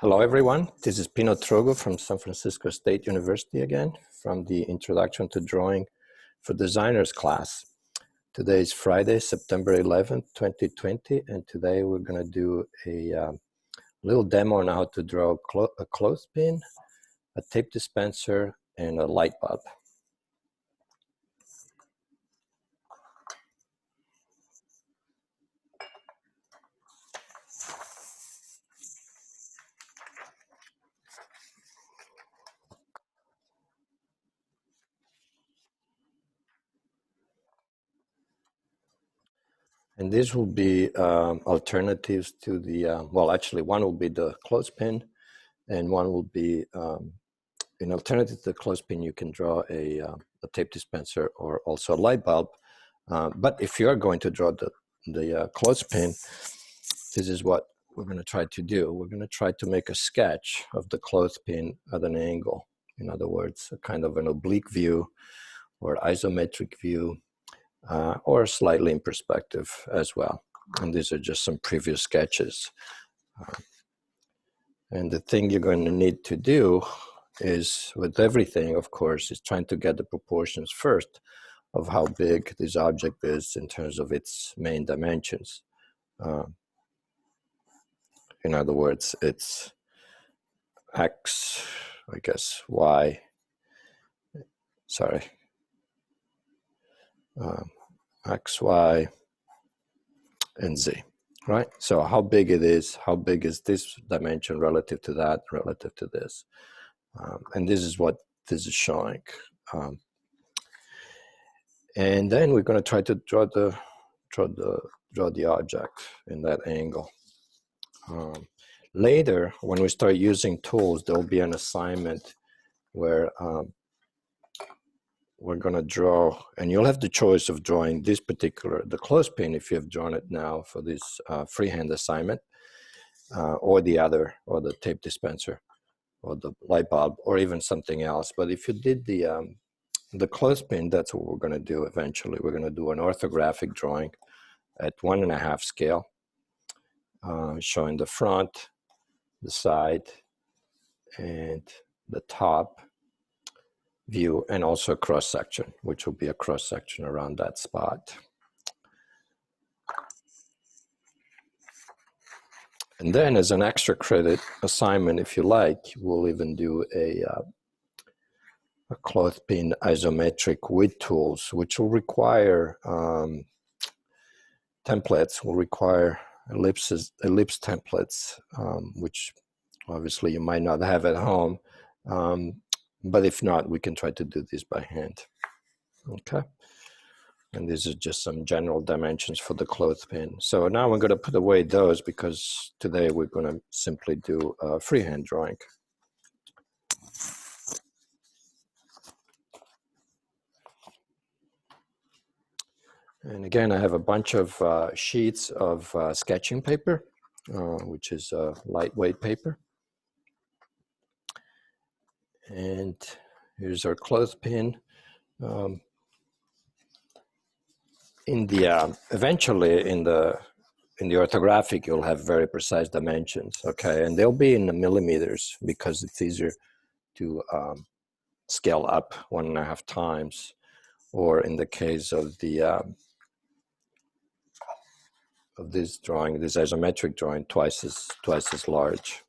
Hello everyone, this is Pino Trogo from San Francisco State University again, from the Introduction to Drawing for Designers class. Today is Friday, September 11th, 2020, and today we're going to do a little demo on how to draw a clothespin, a tape dispenser, and a light bulb. And these will be alternatives to the, well, actually one will be the clothespin, and one will be, in alternative to the clothespin, you can draw a tape dispenser or also a light bulb. But if you are going to draw the clothespin, this is what we're going to try to do. We're going to try to make a sketch of the clothespin at an angle. In other words, a kind of an oblique view or isometric view. Or slightly in perspective as well. And these are just some previous sketches. And the thing you're going to need to do is, with everything, of course, is trying to get the proportions first of how big this object is in terms of its main dimensions. In other words, it's X, I guess, Y, sorry. X, Y, and Z, right? So how big it is, how big is this dimension relative to that, relative to this. And this is what this is showing. And then we're going to try to draw the object in that angle. Later, when we start using tools, there'll be an assignment where we're going to draw, and you'll have the choice of drawing this particular, the clothespin, if you have drawn it now for this freehand assignment, or the other, or the tape dispenser, or the light bulb, or even something else. But if you did the clothespin, that's what we're going to do eventually. We're going to do an orthographic drawing at 1.5 scale, showing the front, the side, and the top view, and also a cross section, which will be a cross section around that spot. And then, as an extra credit assignment, if you like, we'll even do a clothespin isometric with tools, which will require templates, will require ellipse templates, which obviously you might not have at home. But if not, we can try to do this by hand. Okay. And these are just some general dimensions for the clothespin. So now we're going to put away those because today we're going to simply do freehand drawing. And again, I have a bunch of sheets of sketching paper, which is lightweight paper. And here's our clothespin. Eventually in the orthographic, you'll have very precise dimensions, okay? And they'll be in the millimeters because it's easier to scale up 1.5 times, or in the case of the of this drawing, this isometric drawing, twice as large.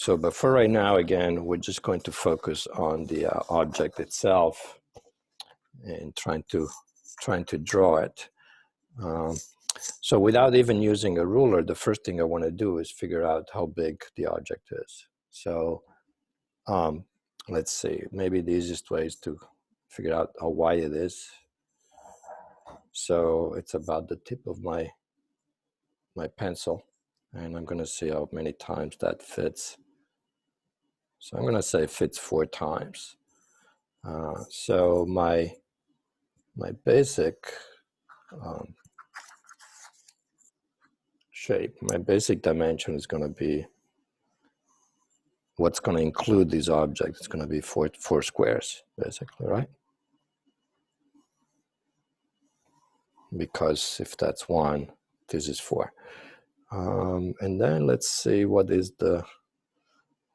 So, but for right now, again, we're just going to focus on the object itself and trying to draw it. So without even using a ruler, the first thing I want to do is figure out how big the object is. So let's see, maybe the easiest way is to figure out how wide it is. So it's about the tip of my pencil, and I'm going to see how many times that fits. So I'm going to say it fits 4 times. So my basic shape, my basic dimension is going to be, what's going to include these objects, it's going to be four squares, basically, right? Because if that's 1, this is 4. And then let's see what is the,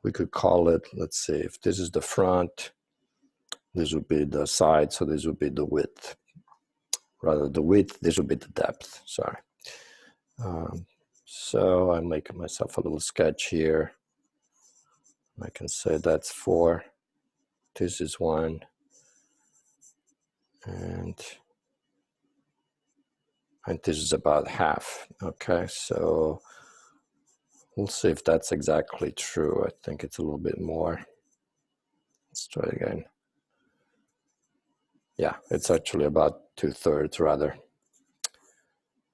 we could call it, let's see, if this is the front, this would be the side, so this would be the width. Rather the width, this would be the depth, sorry. So I'm making myself a little sketch here. I can say that's 4, this is 1, and this is about half. Okay, so we'll see if that's exactly true. I think it's a little bit more. Let's try it again. Yeah, it's actually about 2/3 rather.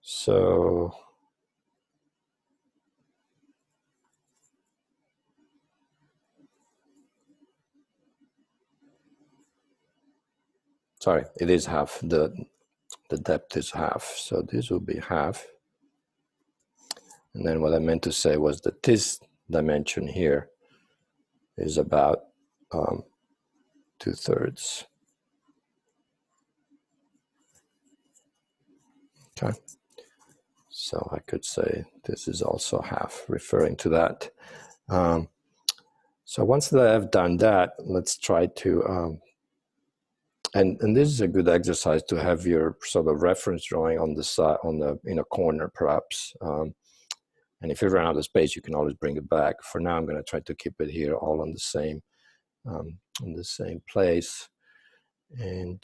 So sorry, it is half. The depth is half, so this will be half. And then what I meant to say was that this dimension here is about 2/3. Okay, so I could say this is also half, referring to that. So once that I've done that, let's try to, and this is a good exercise to have your sort of reference drawing on the side, in a corner perhaps. And if you run out of space, you can always bring it back. For now, I'm going to try to keep it here all on the same, in the same place. And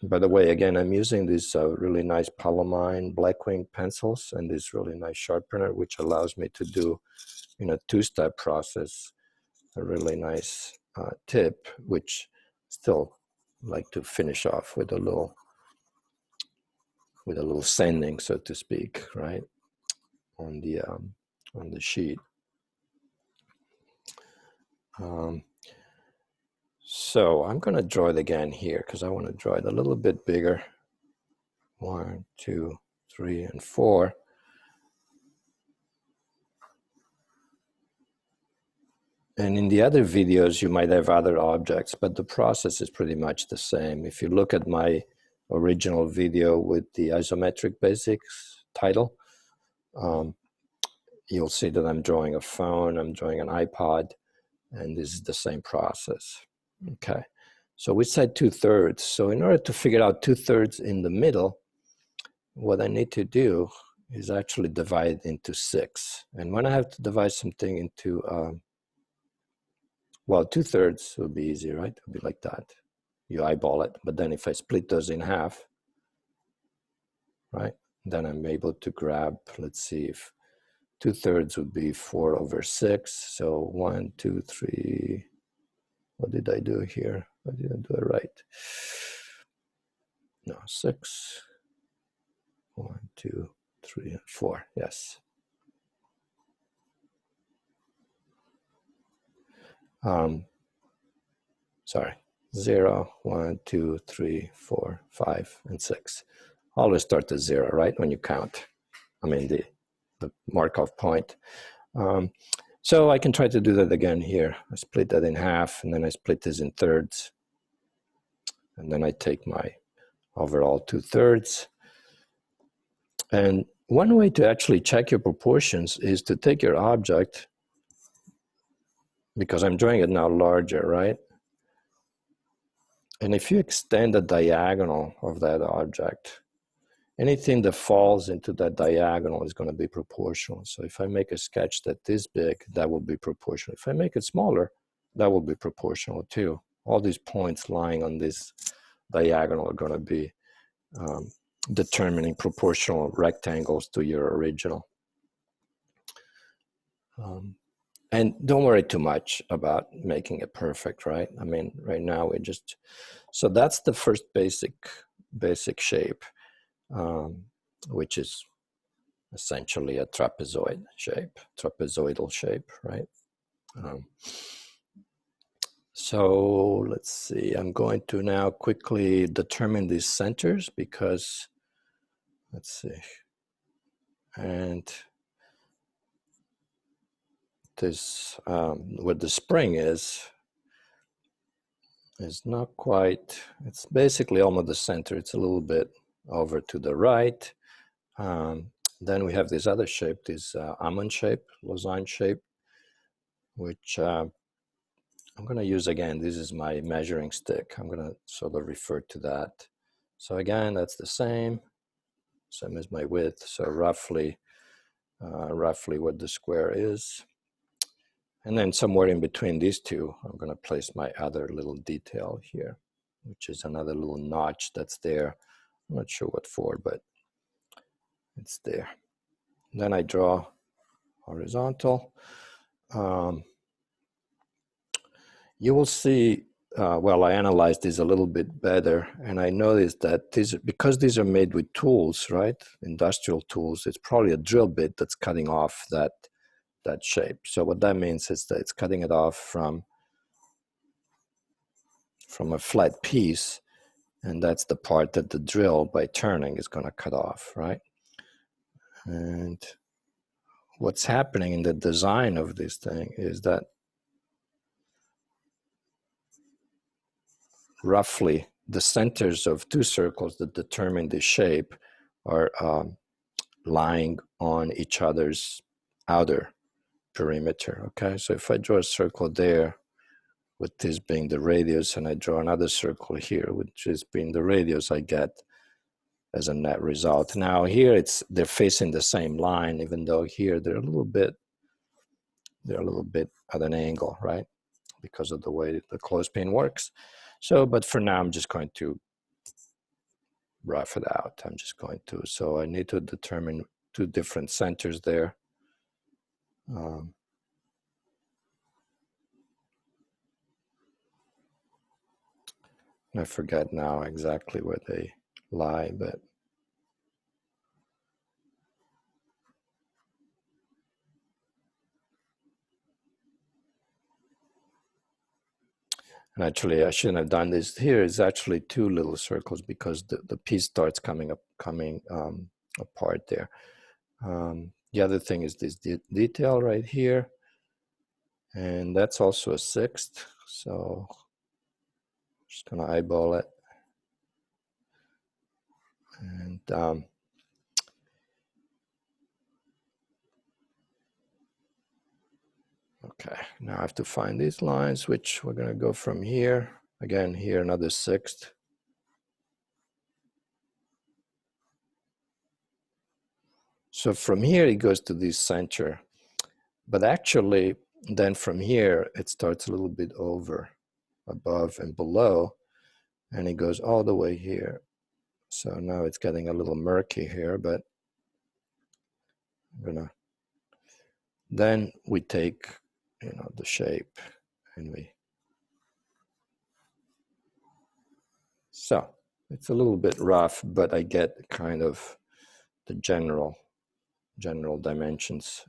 by the way, again, I'm using these really nice Palomine Blackwing pencils and this really nice sharpener, which allows me to do, in a 2-step process, a really nice tip, which still like to finish off with a little sanding, so to speak, right, on the sheet. So I'm going to draw it again here because I want to draw it a little bit bigger. 1, 2, 3, and 4. And in the other videos, you might have other objects, but the process is pretty much the same. If you look at my original video with the isometric basics title, you'll see that I'm drawing a phone, I'm drawing an iPod, and this is the same process. Okay, so we said 2/3. So in order to figure out 2/3 in the middle, what I need to do is actually divide into 6. And when I have to divide something into, well, 2/3 would be easy, right? It would be like that. You eyeball it, but then if I split those in half, right, then I'm able to grab, let's see, if 2/3 would be 4/6. So 1, 2, 3. What did I do here? I didn't do it right. No, 6. 1, 2, 3, and 4. Yes. Sorry. 0, 1, 2, 3, 4, 5, and 6. Always start at 0, right? When you count. I mean the Markov point. So I can try to do that again here. I split that in half, and then I split this in thirds. And then I take my overall 2/3. And one way to actually check your proportions is to take your object, because I'm drawing it now larger, right? And if you extend the diagonal of that object, anything that falls into that diagonal is going to be proportional. So if I make a sketch that's this big, that will be proportional. If I make it smaller, that will be proportional too. All these points lying on this diagonal are going to be determining proportional rectangles to your original. And don't worry too much about making it perfect, right? I mean, right now we just, so that's the first basic shape, which is essentially a trapezoid shape, trapezoidal shape, right? So let's see, I'm going to now quickly determine these centers because, let's see, and this, where the spring is not quite, it's basically almost the center. It's a little bit over to the right. Then we have this other shape, this almond shape, lozenge shape, which I'm going to use again. This is my measuring stick. I'm going to sort of refer to that. So again, that's the same as my width. So roughly what the square is. And then somewhere in between these two, I'm going to place my other little detail here, which is another little notch that's there. I'm not sure what for, but it's there. Then I draw horizontal. You will see, well, I analyzed this a little bit better, and I noticed that because these are made with tools, right, industrial tools, it's probably a drill bit that's cutting off that shape. So what that means is that it's cutting it off from a flat piece, and that's the part that the drill, by turning, is going to cut off, right? And what's happening in the design of this thing is that roughly the centers of two circles that determine the shape are lying on each other's outer perimeter. Okay, so if I draw a circle there with this being the radius, and I draw another circle here which is being the radius, I get as a net result. Now here they're facing the same line, even though here they're a little bit at an angle, right, because of the way the clothespin works. So, but for now I'm just going to rough it out. So I need to determine two different centers there. I forget now exactly where they lie, but and actually I shouldn't have done this. Here is actually two little circles because the piece starts coming apart there. The other thing is this detail right here, and that's also a sixth. So I'm just gonna eyeball it. And okay, now I have to find these lines, which we're gonna go from here. Again, here another sixth. So from here it goes to this center, but actually then from here it starts a little bit over, above and below, and it goes all the way here. So now it's getting a little murky here, but then we take, the shape, and so it's a little bit rough, but I get kind of the general dimensions.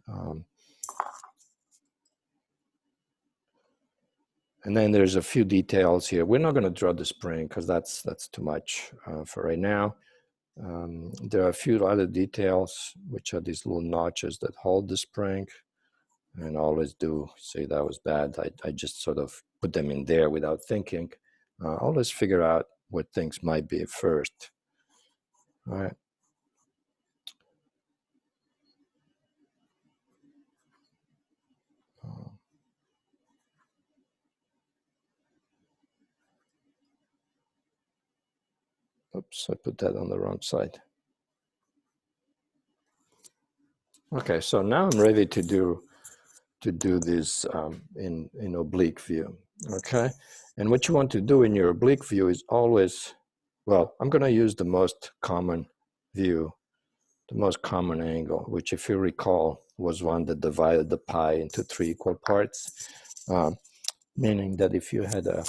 And then there's a few details here. We're not going to draw the spring because that's too much for right now. There are a few other details, which are these little notches that hold the spring. And I always do say that was bad. I just sort of put them in there without thinking. Always figure out what things might be first. All right. Oops, I put that on the wrong side. Okay, so now I'm ready to do this in oblique view. Okay, and what you want to do in your oblique view is always, well, I'm going to use the most common view, the most common angle, which, if you recall, was one that divided the pie into 3 equal parts, meaning that if you had a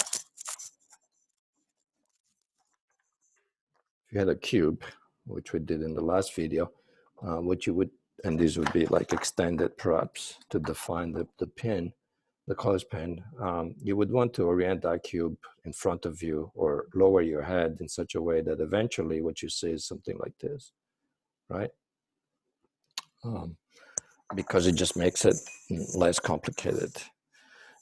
cube, which we did in the last video, what you would, and these would be like extended perhaps to define the pin, the clothespin, you would want to orient that cube in front of you or lower your head in such a way that eventually what you see is something like this, right? Because it just makes it less complicated.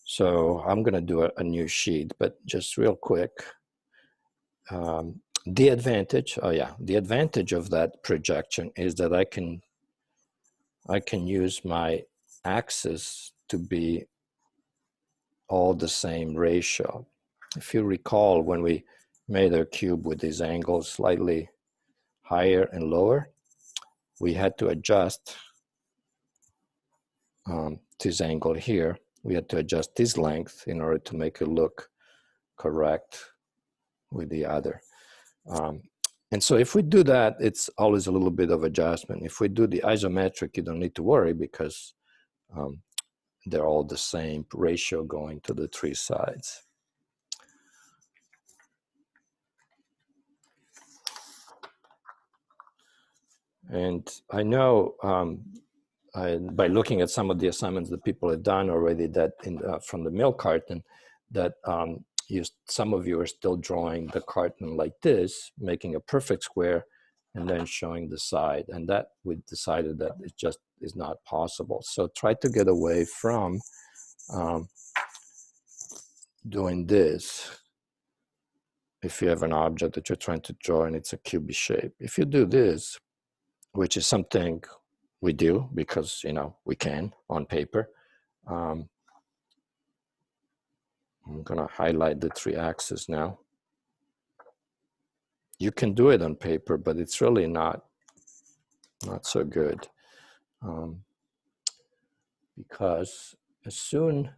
So I'm going to do a new sheet, but just real quick. The advantage of that projection is that I can I can use my axes to be all the same ratio. If you recall, when we made our cube with these angles slightly higher and lower, we had to adjust this angle here. We had to adjust this length in order to make it look correct with the other. And so if we do that, it's always a little bit of adjustment. If we do the isometric, you don't need to worry because they're all the same ratio going to the three sides. And I know by looking at some of the assignments that people have done already that from the milk carton, that some of you are still drawing the carton like this, making a perfect square, and then showing the side. And that we decided that it just is not possible. So try to get away from doing this if you have an object that you're trying to draw and it's a cubic shape. If you do this, which is something we do because, you know, we can on paper. I'm gonna highlight the three axes now. You can do it on paper, but it's really not so good. Because as soon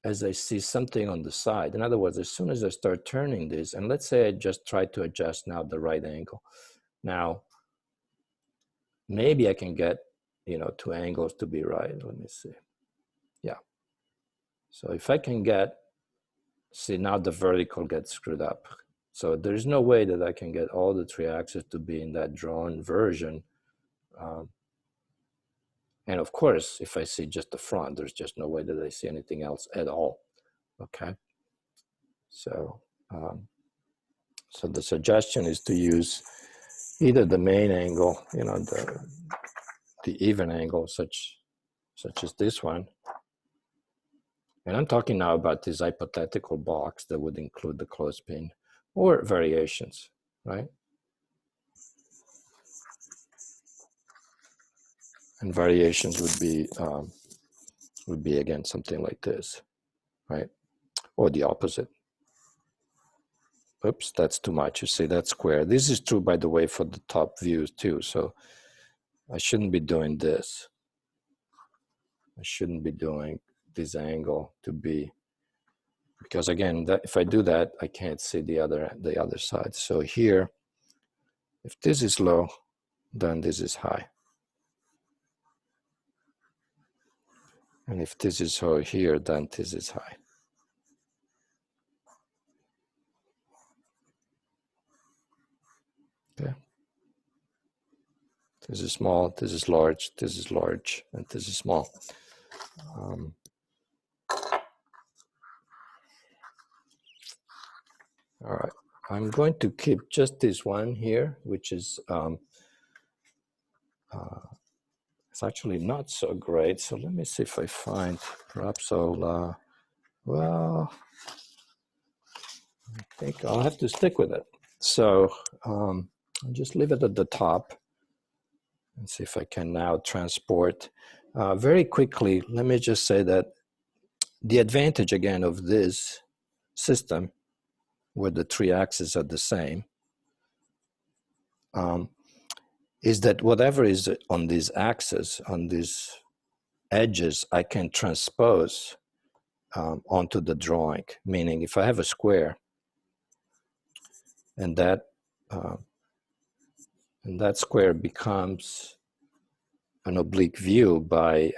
as I see something on the side, in other words, as soon as I start turning this, and let's say I just try to adjust now the right angle. Now, maybe I can get, you know, two angles to be right. Let me see. Yeah. So if I can get, see now the vertical gets screwed up. So there's no way that I can get all the three axes to be in that drawn version. And of course, if I see just the front, there's just no way that I see anything else at all. Okay. So, so the suggestion is to use either the main angle, you know, the even angle, such as this one. And I'm talking now about this hypothetical box that would include the clothespin, or variations, right? And variations would be again something like this, right? Or the opposite. Oops, that's too much. You see, that's square. This is true, by the way, for the top views too. So I shouldn't be doing this. I shouldn't be doing this angle to be, because again, that if I do that, I can't see the other side. So here, if this is low, then this is high. And if this is low here, then this is high. Okay. This is small, this is large, and this is small. All right, I'm going to keep just this one here, which is, it's actually not so great. So let me see if I find, perhaps I'll, well, I think I'll have to stick with it. So I'll just leave it at the top and see if I can now transport. Very quickly, let me just say that the advantage again of this system where the three axes are the same is that whatever is on these axes, on these edges, I can transpose onto the drawing. Meaning if I have a square and that square becomes an oblique view by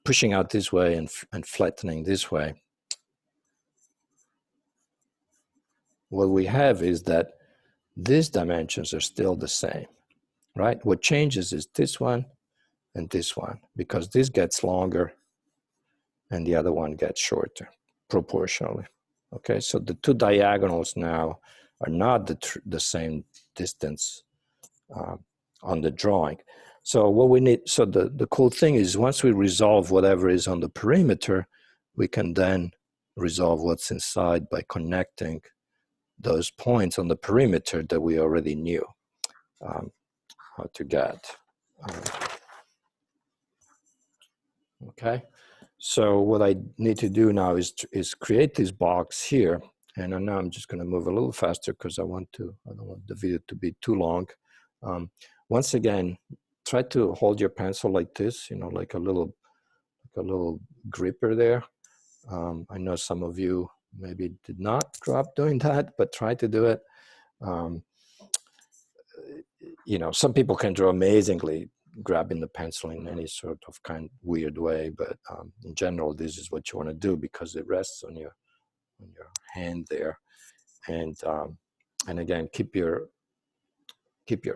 pushing out this way and flattening this way. What we have is that these dimensions are still the same, right? What changes is this one and this one, because this gets longer and the other one gets shorter proportionally. Okay, so the two diagonals now are not the same distance on the drawing. So what we need, so the cool thing is once we resolve whatever is on the perimeter, we can then resolve what's inside by connecting those points on the perimeter that we already knew. how to get. Okay, so what I need to do now is create this box here, and now I'm just going to move a little faster because I don't want the video to be too long. Once again, try to hold your pencil like this, you know, like a little gripper there. I know some of you maybe did not grow up doing that, but try to do it. You know, some people can draw amazingly grabbing the pencil in any sort of kind of weird way, but in general, this is what you want to do because it rests on your hand there, and again, keep your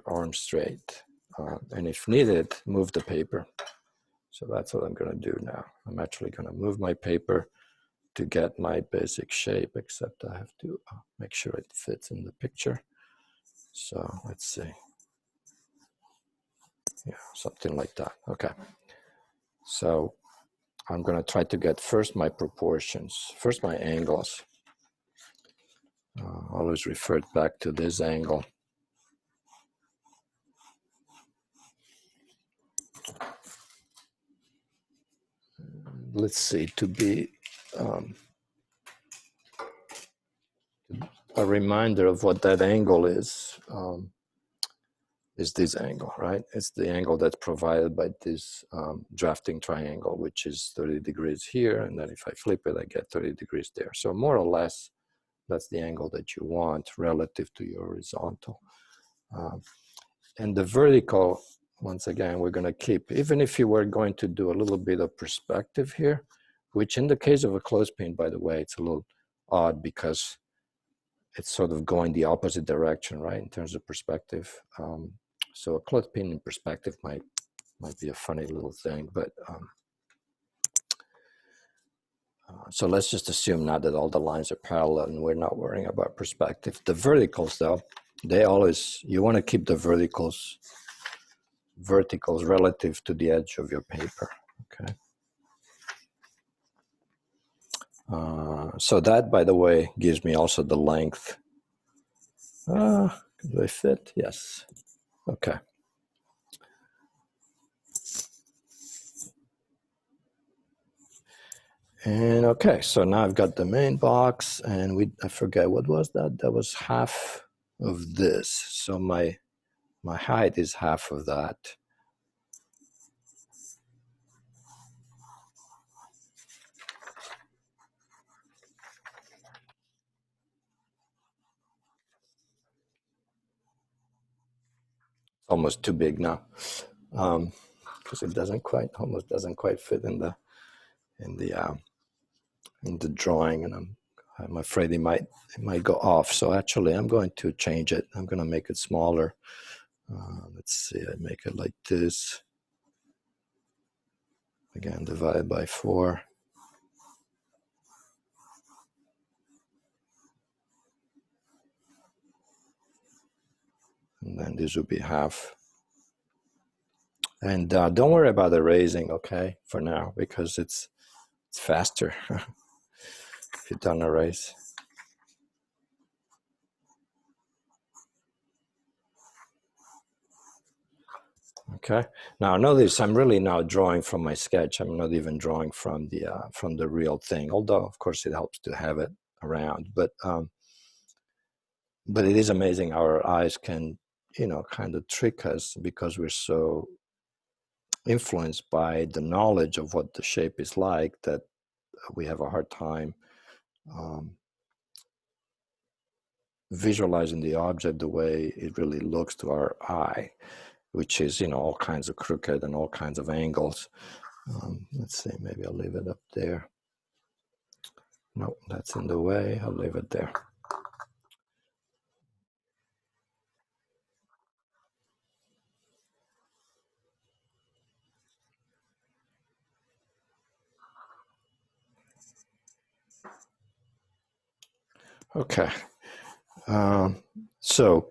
arm straight, and if needed, move the paper. So that's what I'm going to do now. I'm actually going to move my paper to get my basic shape, except I have to make sure it fits in the picture. So let's see. Yeah, something like that. Okay. So I'm going to try to get first my proportions, first my angles. Always refer back to this angle. Let's see, to be a reminder of what that angle is this angle, right? It's the angle that's provided by this drafting triangle, which is 30 degrees here, and then if I flip it, I get 30 degrees there. So more or less, that's the angle that you want relative to your horizontal. And the vertical, once again, we're going to keep, even if you were going to do a little bit of perspective here, which in the case of a clothespin, by the way, it's a little odd because it's sort of going the opposite direction, right, in terms of perspective. So a clothespin in perspective might be a funny little thing, but so let's just assume now that all the lines are parallel and we're not worrying about perspective. The verticals, though, they always, you want to keep the verticals relative to the edge of your paper, okay? So that, by the way, gives me also the length. Do I fit? Yes. Okay. And okay, so now I've got the main box, and I forget, what was that? That was half of this. So my height is half of that. Almost too big now, because it almost doesn't quite fit in the drawing, and I'm afraid it might go off. So actually, I'm going to change it. I'm going to make it smaller. Let's see. I make it like this. Again, divided by 4. And then this will be half. And don't worry about erasing, okay, for now, because it's faster if you don't erase. Okay. Now notice I'm really now drawing from my sketch. I'm not even drawing from the real thing, although of course it helps to have it around. But it is amazing how our eyes can, you know, kind of trick us because we're so influenced by the knowledge of what the shape is like that we have a hard time visualizing the object the way it really looks to our eye, which is, you know, all kinds of crooked and all kinds of angles. Let's see, maybe I'll leave it up there. No, that's in the way. I'll leave it there. Okay. So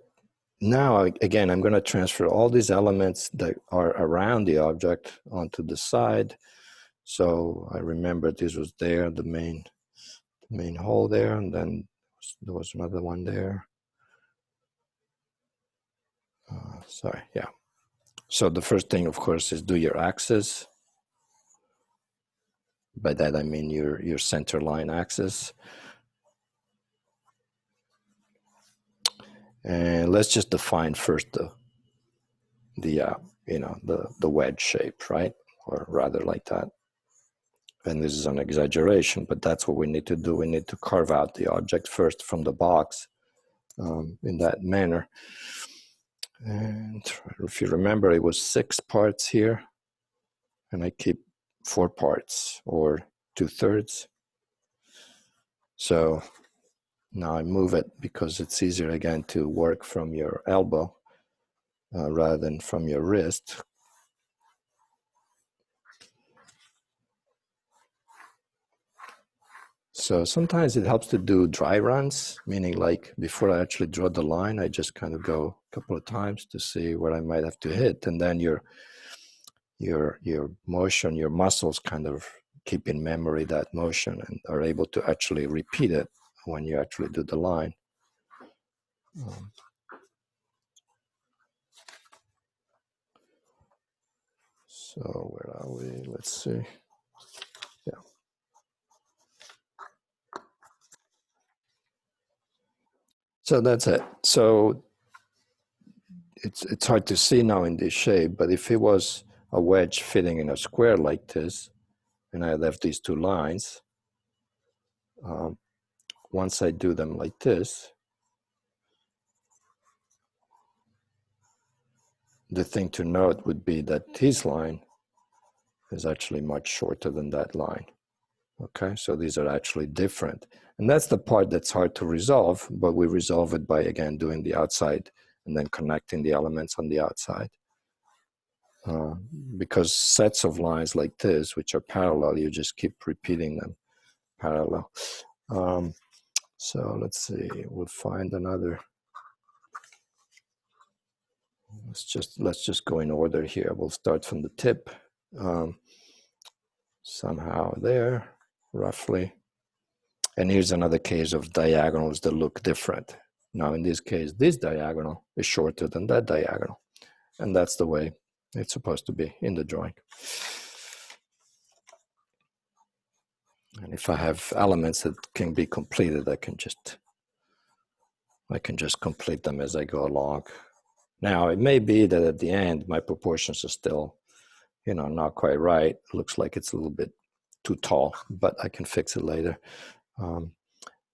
now, again, I'm going to transfer all these elements that are around the object onto the side. So I remember this was there, the main hole there, and then there was another one there. sorry, yeah. So the first thing, of course, is do your axis. By that I mean your center line axis. And let's just define first the wedge shape, right? Or rather like that. And this is an exaggeration, but that's what we need to do. We need to carve out the object first from the box in that manner. And if you remember, it was 6 parts here, and I keep 4 parts, or 2/3. So now I move it because it's easier again to work from your elbow rather than from your wrist. So sometimes it helps to do dry runs, meaning like before I actually draw the line, I just kind of go a couple of times to see where I might have to hit, and then your motion, your muscles kind of keep in memory that motion and are able to actually repeat it when you actually do the line. So where are we? Let's see. Yeah. So that's it. So it's hard to see now in this shape, but if it was a wedge fitting in a square like this, and I left these 2 lines, once I do them like this, the thing to note would be that this line is actually much shorter than that line. Okay, so these are actually different. And that's the part that's hard to resolve, but we resolve it by, again, doing the outside and then connecting the elements on the outside. Because sets of lines like this, which are parallel, you just keep repeating them parallel. So let's see, we'll find another. Let's just go in order here. We'll start from the tip. Somehow there, roughly. And here's another case of diagonals that look different. Now in this case, this diagonal is shorter than that diagonal. And that's the way it's supposed to be in the drawing. And if I have elements that can be completed, I can just complete them as I go along. Now it may be that at the end, my proportions are still, not quite right. It looks like it's a little bit too tall, but I can fix it later.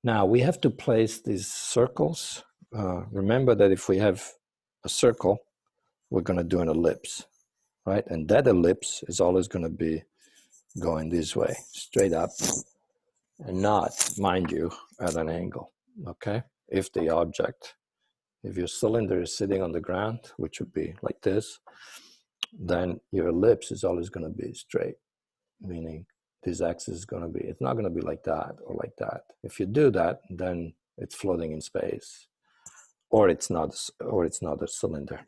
Now we have to place these circles. Remember that if we have a circle, we're going to do an ellipse, right? And that ellipse is always going to be going this way, straight up, and not, mind you, at an angle, okay? If your cylinder is sitting on the ground, which would be like this, then your ellipse is always going to be straight, meaning this axis is going to be, it's not going to be like that or like that. If you do that, then it's floating in space, or it's not a cylinder.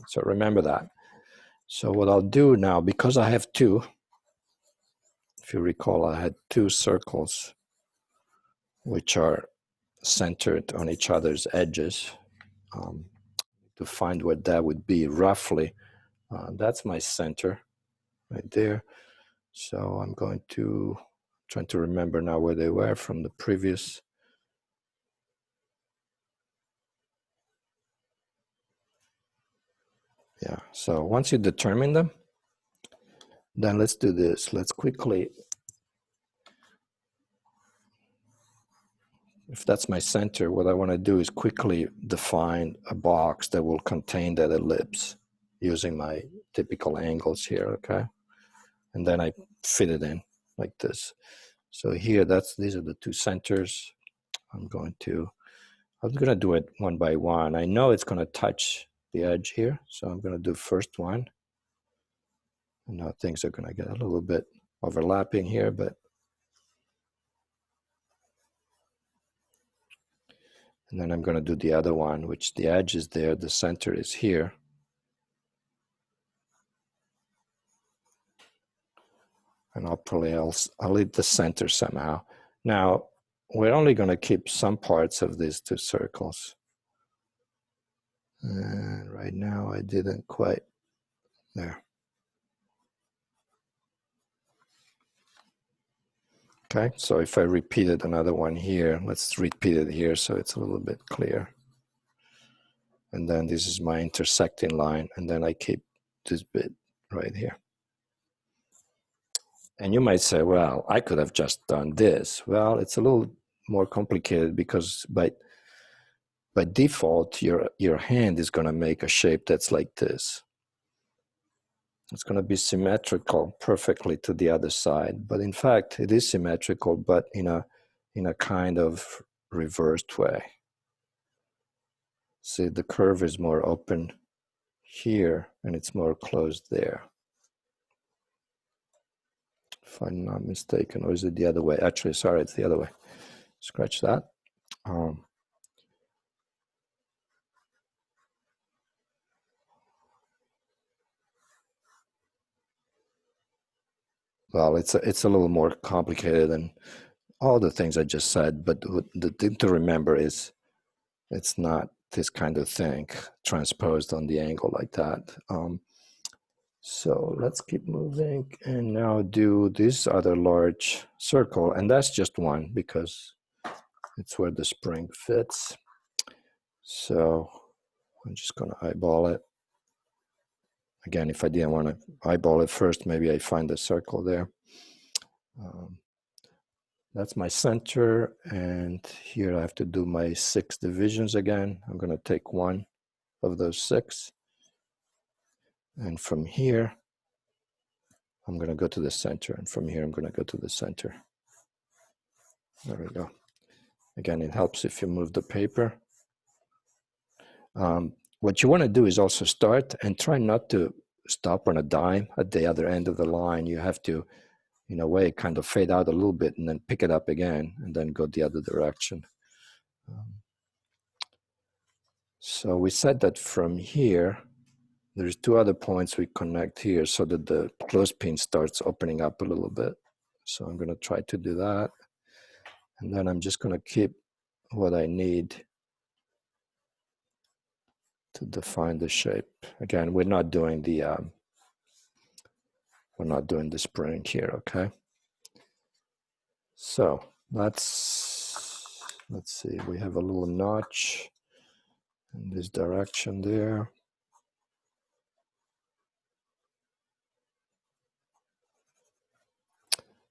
So remember that. So what I'll do now, because I have 2, if you recall, I had 2 circles which are centered on each other's edges. To find what that would be roughly, that's my center right there. So I'm going to try to remember now where they were from the previous. Yeah, so once you determine them, then let's do this. Let's quickly, if that's my center, what I want to do is quickly define a box that will contain that ellipse using my typical angles here, okay? And then I fit it in like this. So here, these are the 2 centers. I'm going to do it one by one. I know it's going to touch the edge here, so I'm going to do first one. And now things are going to get a little bit overlapping here, but and then I'm going to do the other one, which the edge is there, the center is here. And I'll leave the center somehow. Now, we're only going to keep some parts of these 2 circles. And right now I didn't quite, there. Okay, so if I repeated another one here, let's repeat it here so it's a little bit clear. And then this is my intersecting line, and then I keep this bit right here. And you might say, well, I could have just done this. Well, it's a little more complicated because by default, your hand is going to make a shape that's like this. It's going to be symmetrical perfectly to the other side. But in fact, it is symmetrical, but in a kind of reversed way. See, the curve is more open here, and it's more closed there. If I'm not mistaken, or is it the other way? Actually, sorry, it's the other way. Scratch that. Well, it's a little more complicated than all the things I just said, but the thing to remember is it's not this kind of thing transposed on the angle like that. So let's keep moving and now do this other large circle, and that's just one because it's where the spring fits. So I'm just going to eyeball it. Again, if I didn't want to eyeball it first, maybe I find the circle there. That's my center, and here I have to do my 6 divisions again. I'm going to take one of those 6, and from here I'm going to go to the center, and from here I'm going to go to the center. There we go. Again, it helps if you move the paper. What you want to do is also start and try not to stop on a dime at the other end of the line. You have to, in a way, kind of fade out a little bit and then pick it up again and then go the other direction. So we said that from here, there's 2 other points we connect here so that the clothespin starts opening up a little bit. So I'm going to try to do that. And then I'm just going to keep what I need to define the shape. Again, we're not doing the spring here, okay? So let's see, we have a little notch in this direction there.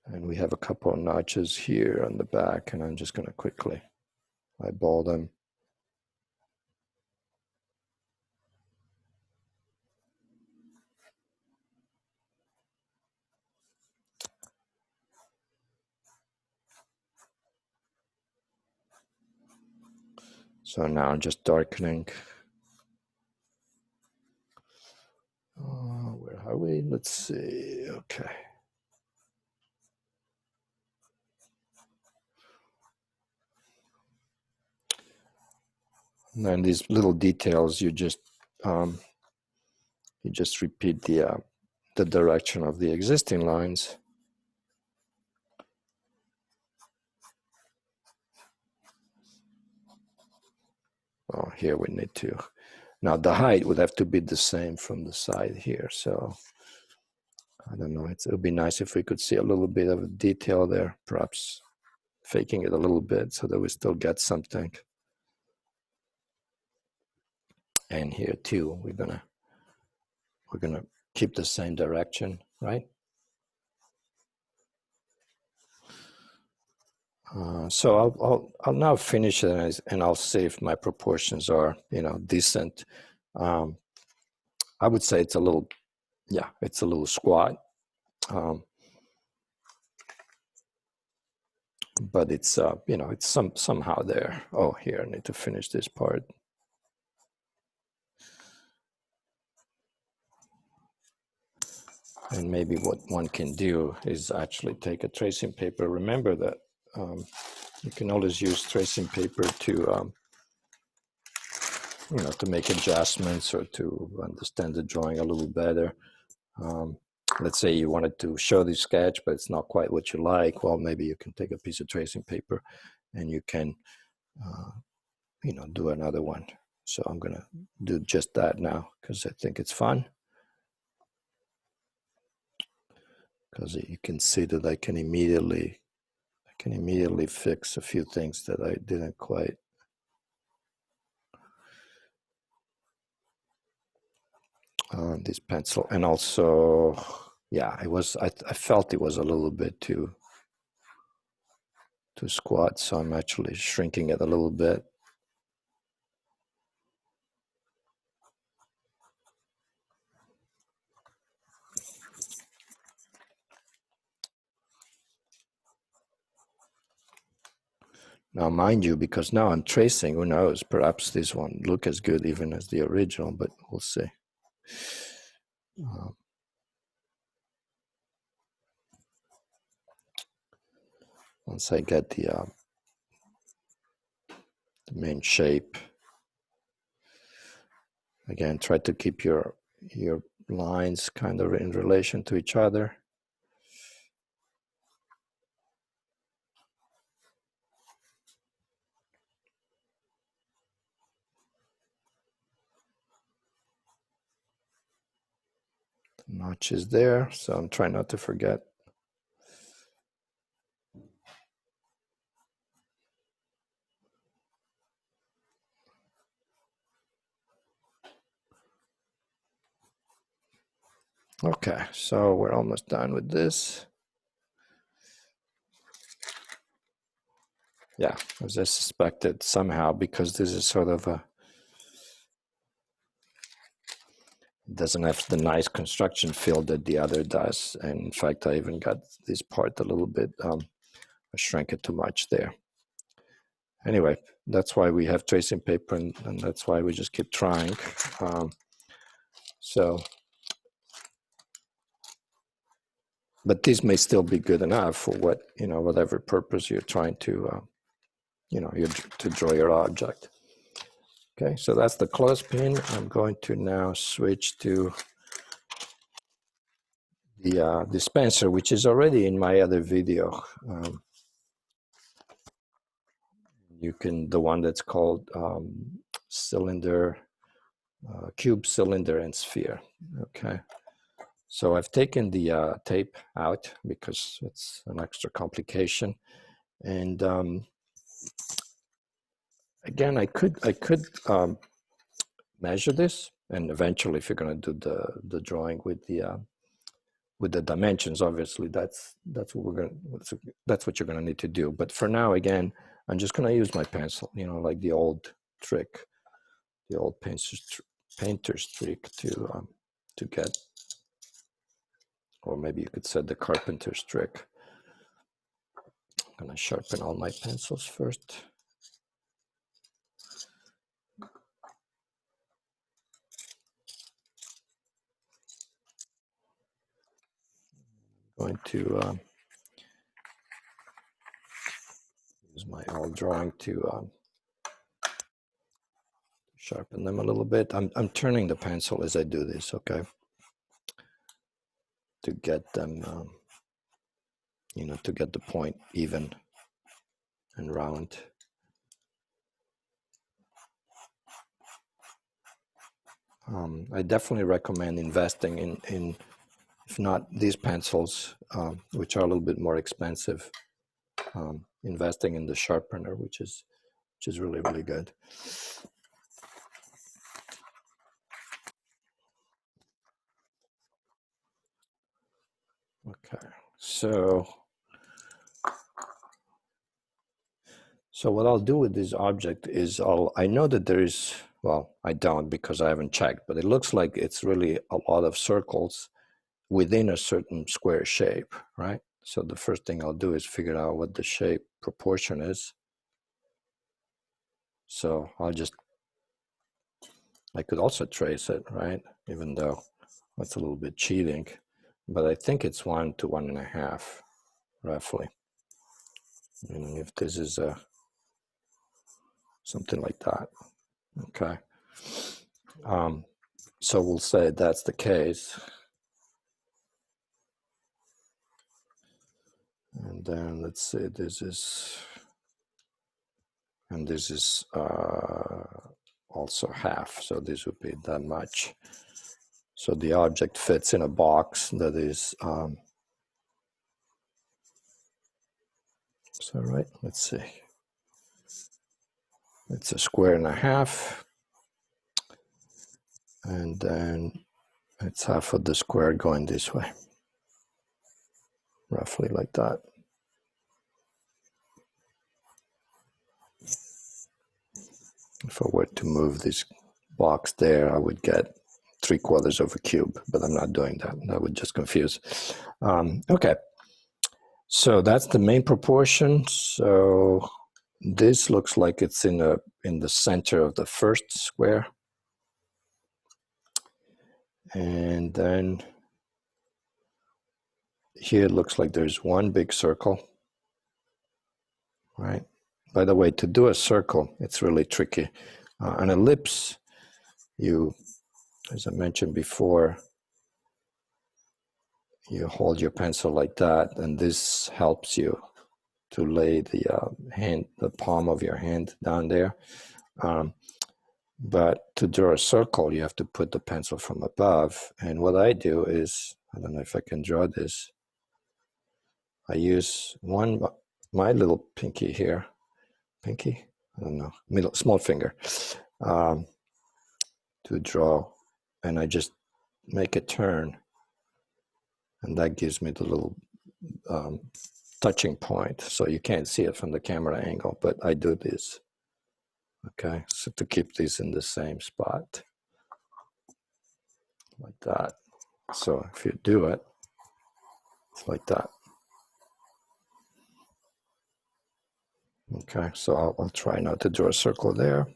And we have a couple of notches here on the back, and I'm just going to quickly eyeball them. So now I'm just darkening. Where are we? Let's see. Okay. And then these little details, you just repeat the direction of the existing lines. Oh, here we need to. Now the height would have to be the same from the side here. So I don't know. It would be nice if we could see a little bit of detail there, perhaps faking it a little bit so that we still get something. And here too, we're gonna keep the same direction, right? So I'll now finish it, and I'll see if my proportions are, decent. I would say it's a little, yeah, it's a little squat, but it's it's somehow there. Oh, here I need to finish this part. And maybe what one can do is actually take a tracing paper. Remember that you can always use tracing paper to, to make adjustments or to understand the drawing a little better. Let's say you wanted to show the sketch, but it's not quite what you like. Well, maybe you can take a piece of tracing paper and you can, do another one. So I'm gonna do just that now because I think it's fun. Because you can see that I can immediately fix a few things that I didn't quite. On this pencil, and also, yeah, I felt it was a little bit too squat, so I'm actually shrinking it a little bit. Now, mind you, because now I'm tracing, who knows, perhaps this won't look as good even as the original, but we'll see. Once I get the main shape, again, try to keep your lines kind of in relation to each other. The notch is there, so I'm trying not to forget. Okay, so we're almost done with this. Yeah, as I suspected, somehow, because this is sort of a, doesn't have the nice construction feel that the other does. And in fact, I even got this part a little bit, I shrank it too much there. Anyway, that's why we have tracing paper, and that's why we just keep trying. But this may still be good enough for what, whatever purpose you're trying to, to draw your object. Okay, so that's the clothespin. I'm going to now switch to the dispenser, which is already in my other video. You can, the one that's called cylinder, cube, cylinder, and sphere. Okay, so I've taken the tape out because it's an extra complication, and again, I could measure this, and eventually, if you're going to do the drawing with the dimensions, obviously that's what you're going to need to do. But for now, again, I'm just going to use my pencil, like the old trick, the old painter's trick to get, or maybe you could say the carpenter's trick. I'm going to sharpen all my pencils first. Going to use my old drawing to sharpen them a little bit. I'm turning the pencil as I do this, okay, to get them, to get the point even and round. I definitely recommend investing in if not these pencils, which are a little bit more expensive, investing in the sharpener, which is really, really good. Okay, so what I'll do with this object is I know that there is, well, I don't because I haven't checked, but it looks like it's really a lot of circles within a certain square shape, right? So the first thing I'll do is figure out what the shape proportion is. So I could also trace it, right? Even though that's a little bit cheating, but I think it's 1 to 1.5, roughly. And if this is something like that, okay. So we'll say that's the case. And then let's say this is, and this is also half. So this would be that much. So the object fits in a box that is, is that right? Let's see. It's a square and a half. And then it's half of the square going this way. Roughly like that. If I were to move this box there, I would get 3/4 of a cube, but I'm not doing that. That would just confuse. Okay, so that's the main proportion. So this looks like it's in the center of the first square. And then here it looks like there's one big circle, right? By the way, to do a circle, it's really tricky. An ellipse, as I mentioned before, you hold your pencil like that, and this helps you to lay the palm of your hand down there. But to draw a circle, you have to put the pencil from above. And what I do is, I don't know if I can draw this. I use my little pinky here. Pinky? I don't know. Small finger. To draw. And I just make a turn. And that gives me the little touching point. So you can't see it from the camera angle, but I do this. Okay, so to keep these in the same spot, like that. So if you do it, it's like that. Okay, so I'll try now to draw a circle there.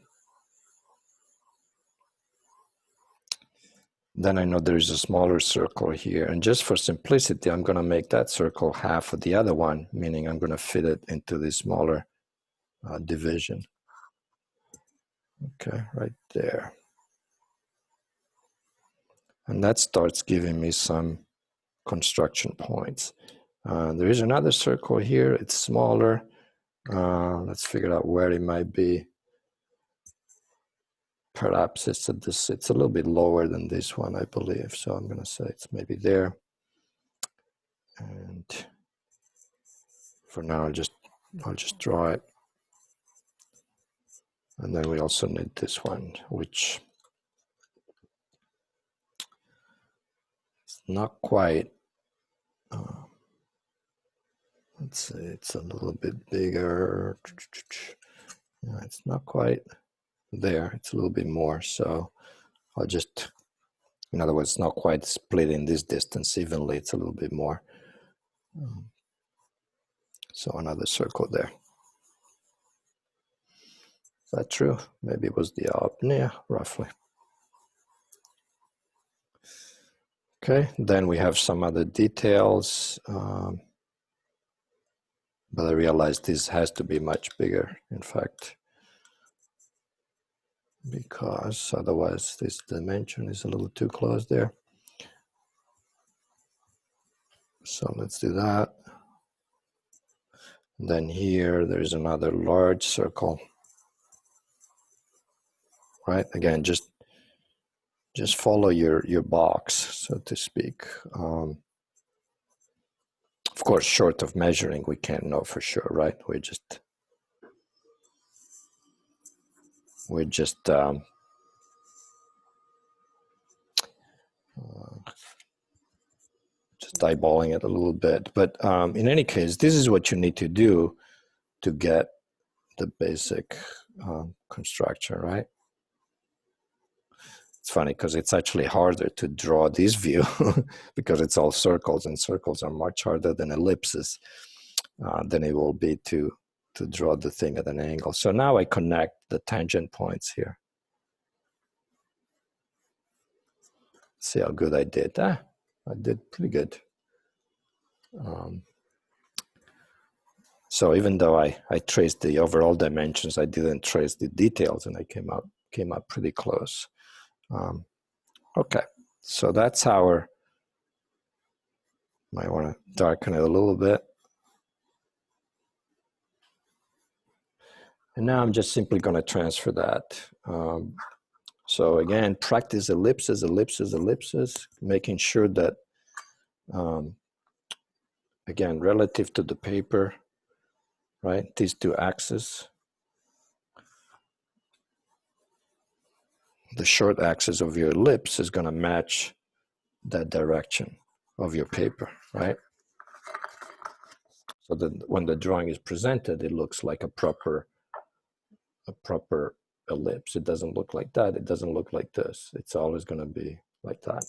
Then I know there is a smaller circle here, and just for simplicity, I'm going to make that circle half of the other one, meaning I'm going to fit it into this smaller division. Okay, right there. And that starts giving me some construction points. There is another circle here. It's smaller. Let's figure out where it might be. Perhaps it's a little bit lower than this one, I believe. So I'm going to say it's maybe there. And for now, I'll just draw it. And then we also need this one, which is not quite. Let's say it's a little bit bigger. Yeah, it's not quite there. It's a little bit more. So I'll just, in other words, not quite splitting this distance evenly. It's a little bit more. So another circle there. Is that true? Maybe it was the yeah, roughly. Okay, then we have some other details. But I realized this has to be much bigger, in fact, because otherwise this dimension is a little too close there. So let's do that. Then here, there's another large circle, right? Again, just follow your box, so to speak. Of course, short of measuring, we can't know for sure, right? We're just eyeballing it a little bit. But in any case, this is what you need to do to get the basic construction, right? It's funny because it's actually harder to draw this view because it's all circles, and circles are much harder than ellipses than it will be to draw the thing at an angle. So now I connect the tangent points here. See how good I did. I did pretty good. So even though I traced the overall dimensions, I didn't trace the details, and I came up pretty close. Okay, so that's our, might want to darken it a little bit. And now I'm just simply going to transfer that. So again, practice ellipses, ellipses, ellipses, making sure that, again, relative to the paper, right, these two axes, the short axis of your ellipse is going to match that direction of your paper, right? So that when the drawing is presented, it looks like a proper ellipse. It doesn't look like that. It doesn't look like this. It's always going to be like that.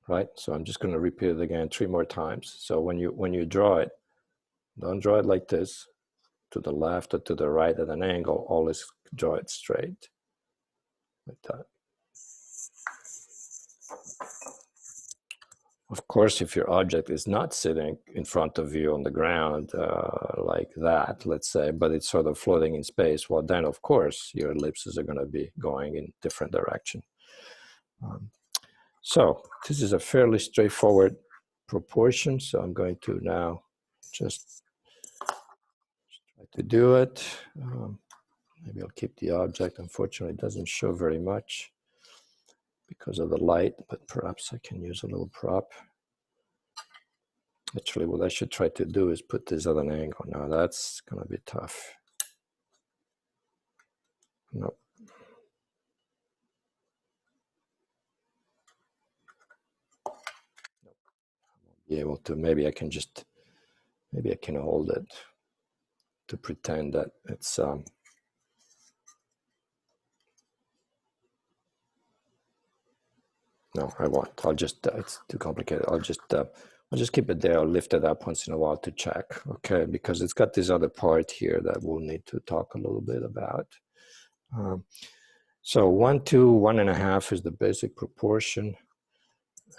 Right? So I'm just going to repeat it again 3 more times. So when you draw it, don't draw it like this, to the left or to the right at an angle. Always draw it straight, like that. Of course, if your object is not sitting in front of you on the ground like that, let's say, but it's sort of floating in space, well, then, of course, your ellipses are going to be going in different direction. So this is a fairly straightforward proportion. So I'm going to now just try to do it. Maybe I'll keep the object. Unfortunately, it doesn't show very much because of the light, but perhaps I can use a little prop. Actually, what I should try to do is put this at an angle. Now that's going to be tough. Nope. Nope. I won't be able to. Maybe I can hold it to pretend that it's no, I won't. I'll just it's too complicated. I'll just keep it there. I'll lift it up once in a while to check, okay? Because it's got this other part here that we'll need to talk a little bit about. So 1 to 1.5 is the basic proportion,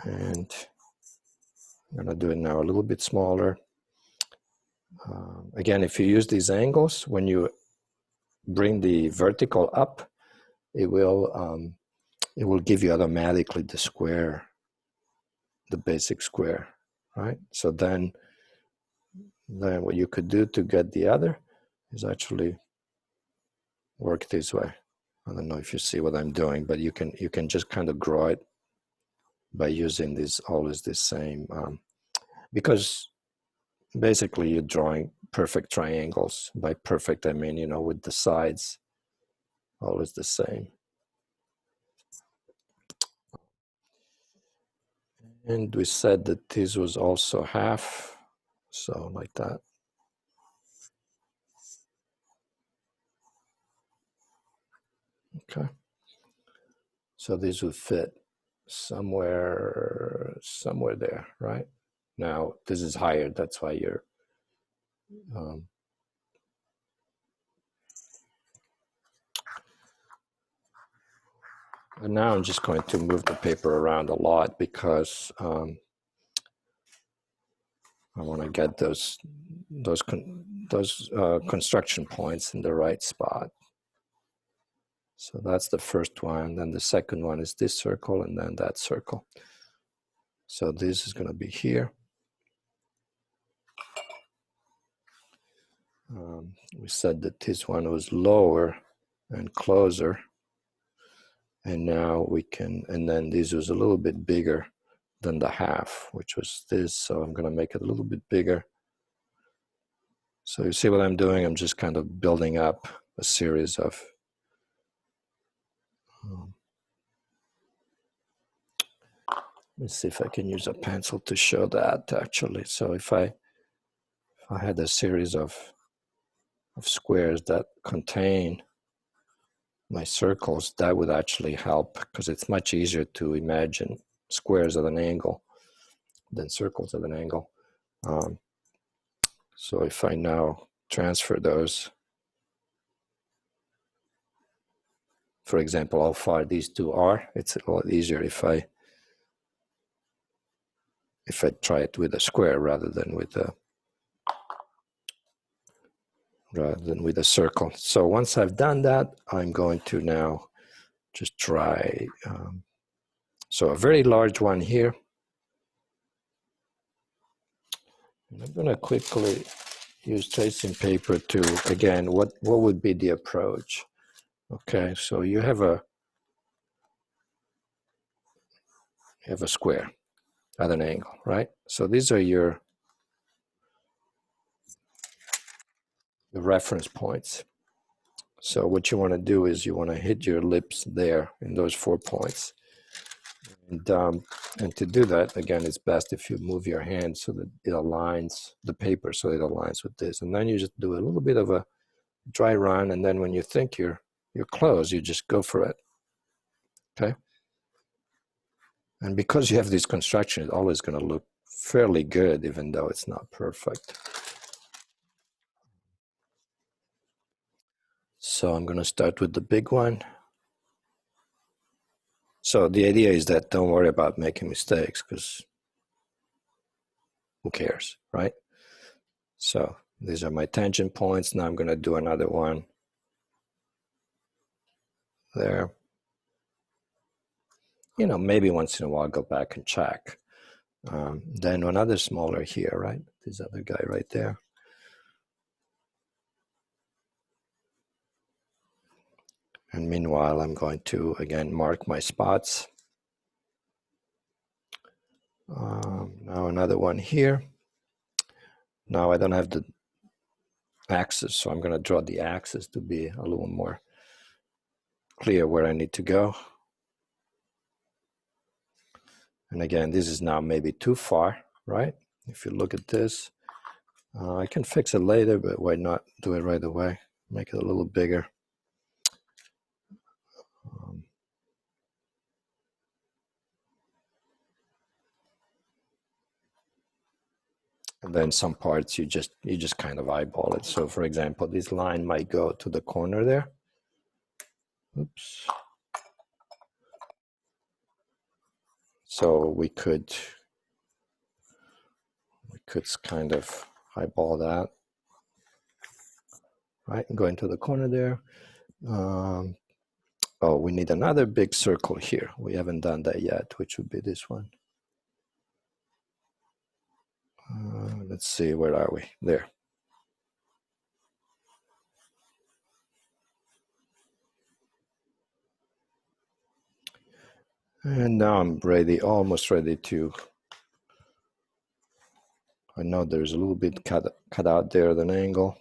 and I'm gonna do it now a little bit smaller. Again, if you use these angles, when you bring the vertical up, it will give you automatically the square, the basic square, right? So then what you could do to get the other is actually work this way. I don't know if you see what I'm doing, but you can just kind of draw it by using this always the same, because basically you're drawing perfect triangles. By perfect, I mean, you know, with the sides always the same. And we said that this was also half, so like that. Okay. So this would fit somewhere there, right? Now this is higher, that's why you're and now I'm just going to move the paper around a lot because I want to get those construction points in the right spot. So that's the first one. Then the second one is this circle, and then that circle. So this is going to be here. We said that this one was lower and closer. And now we can, and then this was a little bit bigger than the half, which was this. So I'm going to make it a little bit bigger. So you see what I'm doing? I'm just kind of building up a series of let's see if I can use a pencil to show that actually. So if I had a series of squares that contain my circles, that would actually help because it's much easier to imagine squares at an angle than circles at an angle. So if I now transfer those, for example, how far these two are, it's a lot easier if I try it with a square rather than with a circle. So once I've done that, I'm going to now just try. So a very large one here. I'm going to quickly use tracing paper to, again, what would be the approach? Okay, so you have a square at an angle, right? So these are the reference points. So what you want to do is you want to hit your ellipse there in those 4 points. And to do that, again, it's best if you move your hand so that it aligns the paper, so it aligns with this. And then you just do a little bit of a dry run, and then when you think you're close, you just go for it. Okay. And because you have this construction, it's always going to look fairly good, even though it's not perfect. So I'm going to start with the big one. So the idea is that don't worry about making mistakes, because who cares, right? So these are my tangent points. Now I'm going to do another one there. You know, maybe once in a while, go back and check. Then another smaller here, right? This other guy right there. And meanwhile, I'm going to, again, mark my spots. Now another one here. Now I don't have the axis, so I'm going to draw the axis to be a little more clear where I need to go. And again, this is now maybe too far, right? If you look at this, I can fix it later, but why not do it right away? Make it a little bigger. And then some parts you just kind of eyeball it. So for example, this line might go to the corner there. Oops. So we could kind of eyeball that, right? And go into the corner there. Oh, we need another big circle here. We haven't done that yet, which would be this one. Let's see, where are we? There. And now I'm ready, almost ready to, I know there's a little bit cut out there at an angle.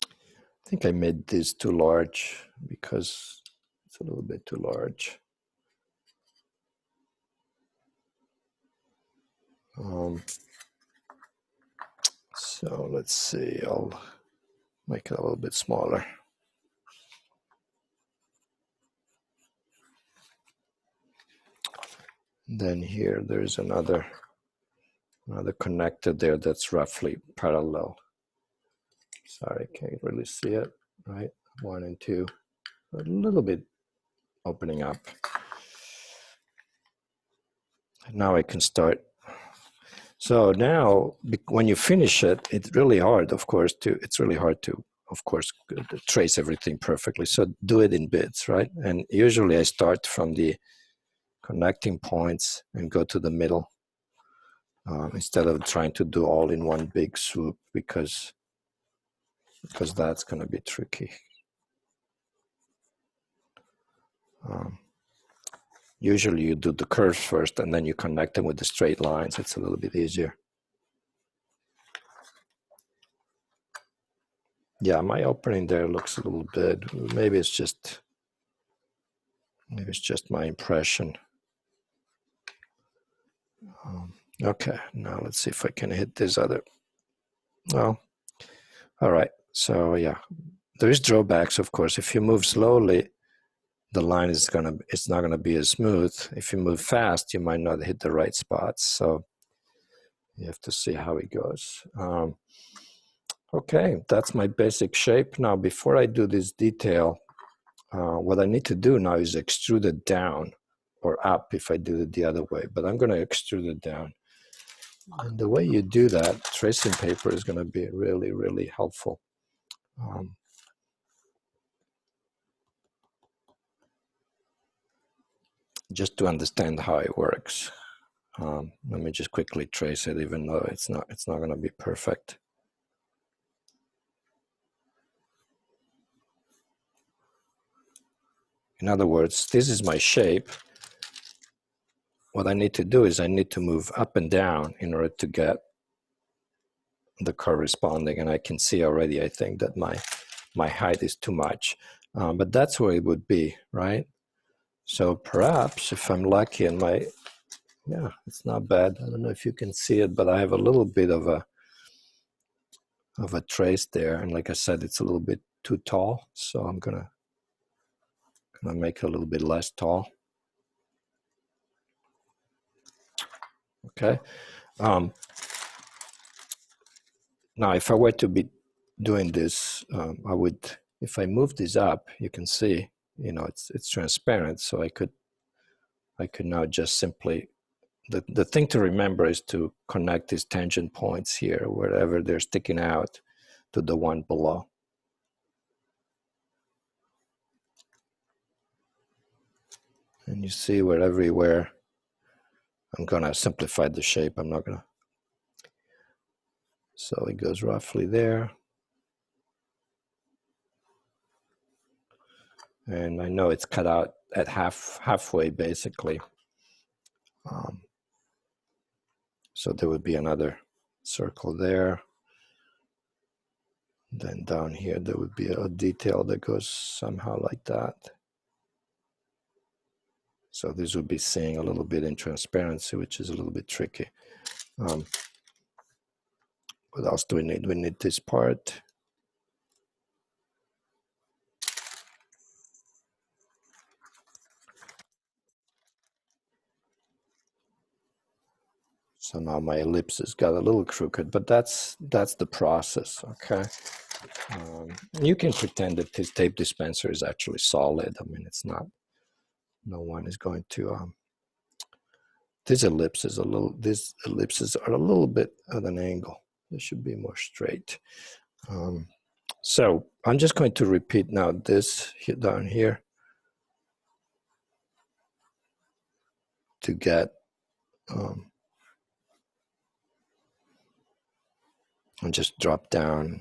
I think I made this too large because it's a little bit too large. So let's see, I'll make it a little bit smaller. Then here, there's another connector there that's roughly parallel. Sorry, can't really see it, right? 1 and 2, a little bit opening up. Now I can start. So now, when you finish it, it's really hard, of course, to trace everything perfectly. So do it in bits, right? And usually I start from the connecting points and go to the middle instead of trying to do all in one big swoop, because that's going to be tricky. Usually you do the curves first and then you connect them with the straight lines. It's a little bit easier. Yeah, my opening there looks a little bit, maybe it's just my impression. Okay, now let's see if I can hit this other. Well, all right, so yeah, there is drawbacks, of course. If you move slowly, the line it's not gonna be as smooth. If you move fast, you might not hit the right spots. So you have to see how it goes. Okay, that's my basic shape. Now, before I do this detail, what I need to do now is extrude it down or up if I do it the other way, but I'm gonna extrude it down. And the way you do that, tracing paper is gonna be really, really helpful. Just to understand how it works. Let me just quickly trace it, even though it's not going to be perfect. In other words, this is my shape. What I need to do is I need to move up and down in order to get the corresponding, and I can see already, I think, that my height is too much, but that's where it would be, right? So perhaps if I'm lucky and yeah, it's not bad. I don't know if you can see it, but I have a little bit of a trace there, and like I said, it's a little bit too tall, so I'm gonna make it a little bit less tall. Okay. Now, if I were to be doing this, I would, if I move this up, you can see, you know, it's transparent, so I could now just simply, the thing to remember is to connect these tangent points here, wherever they're sticking out, to the one below. And you see where everywhere, I'm gonna simplify the shape, I'm not gonna, so it goes roughly there. And I know it's cut out at halfway basically. So there would be another circle there. Then down here, there would be a detail that goes somehow like that. So this would be seeing a little bit in transparency, which is a little bit tricky. What else do we need? We need this part. So now my ellipse has got a little crooked, but that's the process, okay? You can pretend that this tape dispenser is actually solid. I mean, it's not. No one is going to. These ellipses are a little bit at an angle. They should be more straight. So I'm just going to repeat now this down here to get. And just drop down.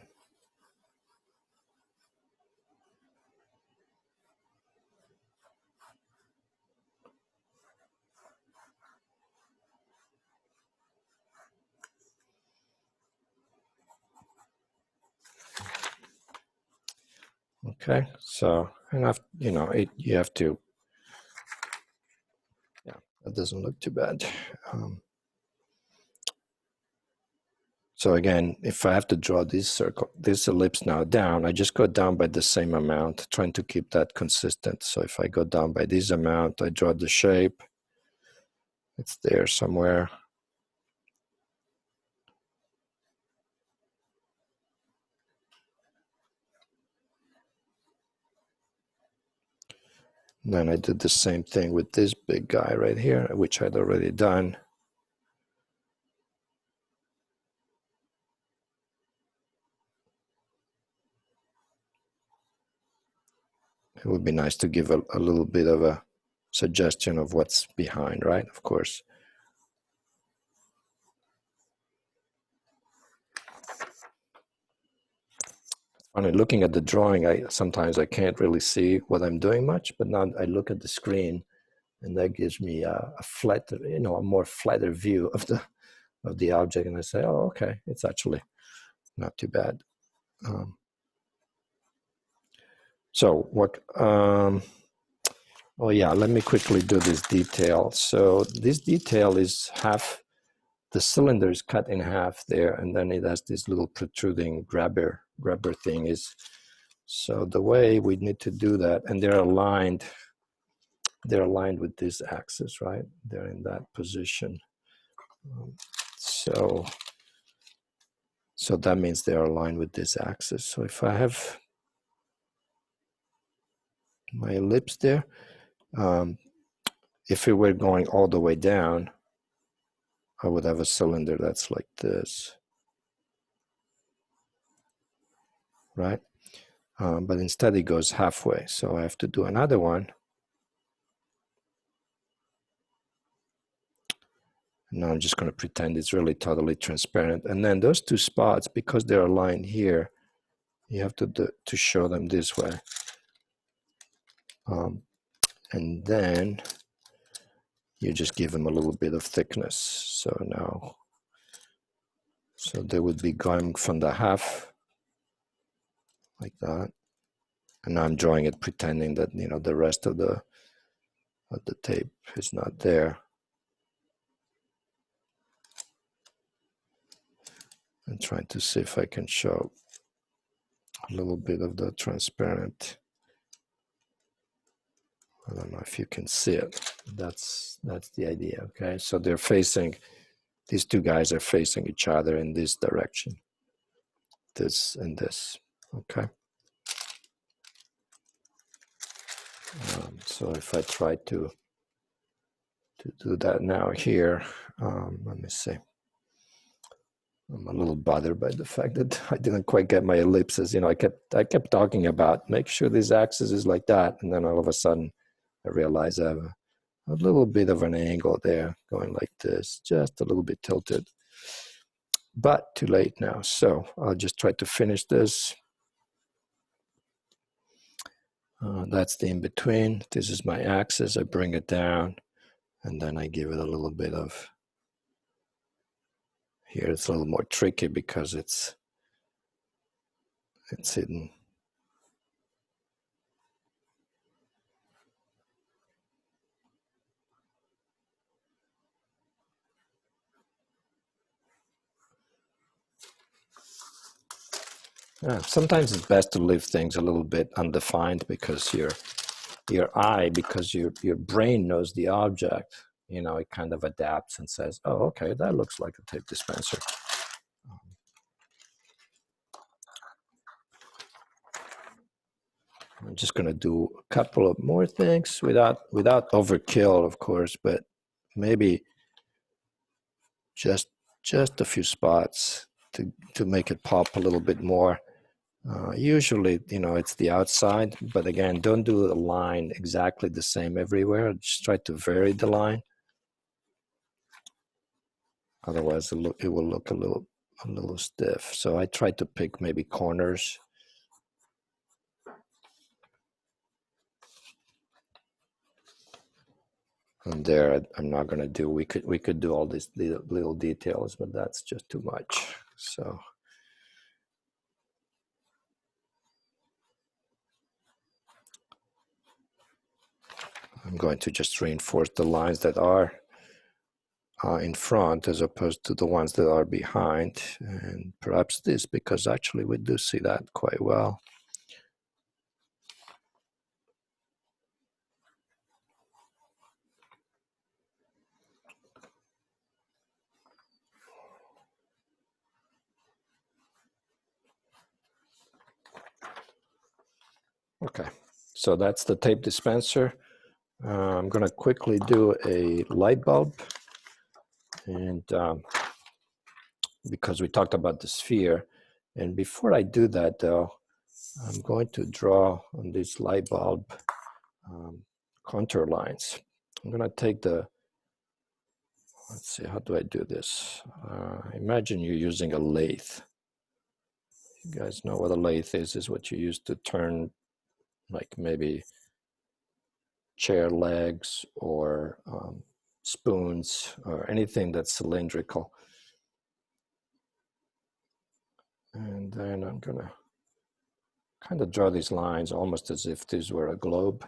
Okay, so enough, you know, you have to, yeah, that doesn't look too bad. So again, if I have to draw this ellipse now down, I just go down by the same amount, trying to keep that consistent. So if I go down by this amount, I draw the shape. It's there somewhere. And then I did the same thing with this big guy right here, which I'd already done. It would be nice to give a little bit of a suggestion of what's behind, right? Of course. Funny, looking at the drawing, sometimes I can't really see what I'm doing much, but now I look at the screen, and that gives me a flatter, you know, a more flatter view of the object, and I say, oh, okay, it's actually not too bad. So what? Oh yeah, let me quickly do this detail. So this detail is half. The cylinder is cut in half there, and then it has this little protruding grabber thing. So the way we need to do that, and they're aligned with this axis, right? They're in that position. So that means they're aligned with this axis. So if I have my ellipse there, if it were going all the way down, I would have a cylinder that's like this, right? But instead it goes halfway. So I have to do another one. Now I'm just going to pretend it's really totally transparent. And then those two spots, because they're aligned here, you have to show them this way. And then you just give them a little bit of thickness. So now, so they would be going from the half like that. And now I'm drawing it pretending that, you know, the rest of the tape is not there. And trying to see if I can show a little bit of the transparent. I don't know if you can see it. That's the idea. Okay, so they're facing, these two guys are facing each other in this direction, this and this. Okay. So if I try to do that now here, let me see. I'm a little bothered by the fact that I didn't quite get my ellipses. You know, I kept talking about make sure this axis is like that, and then all of a sudden I realize I have a little bit of an angle there going like this, just a little bit tilted, but too late now. So I'll just try to finish this. That's the in-between. This is my axis. I bring it down, and then I give it a little bit of, here it's a little more tricky because it's hidden. Sometimes it's best to leave things a little bit undefined because your eye, because your brain knows the object, you know, it kind of adapts and says, oh, okay, that looks like a tape dispenser. I'm just going to do a couple of more things without overkill, of course, but maybe just a few spots to make it pop a little bit more. Usually, you know, it's the outside, but again, don't do the line exactly the same everywhere. Just try to vary the line. Otherwise, it will look a little stiff. So I try to pick maybe corners. And there, I'm not going to do. We could do all these little details, but that's just too much. So. I'm going to just reinforce the lines that are in front as opposed to the ones that are behind, and perhaps this, because actually we do see that quite well. Okay, so that's the tape dispenser. I'm going to quickly do a light bulb, and because we talked about the sphere, and before I do that though, I'm going to draw on this light bulb contour lines. I'm going to take the, let's see, how do I do this? Imagine you're using a lathe. You guys know what a lathe is what you use to turn like maybe chair legs or spoons or anything that's cylindrical. And then I'm gonna kind of draw these lines almost as if this were a globe,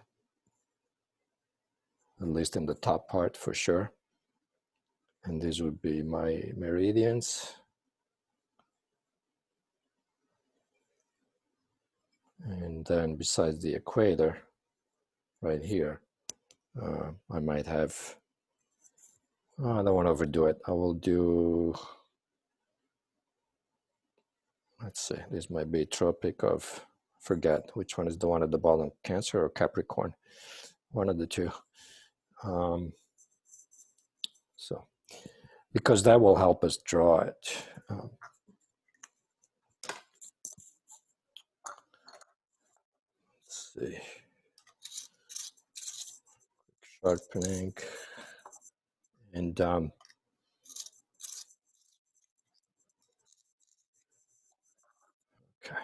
at least in the top part for sure. And these would be my meridians. And then besides the equator, right here, I might have, I don't want to overdo it. I will do, let's see, this might be Tropic of, forget which one is the one at the bottom, Cancer or Capricorn, one of the two. So, because that will help us draw it. Let's see. Sharpening. And Okay.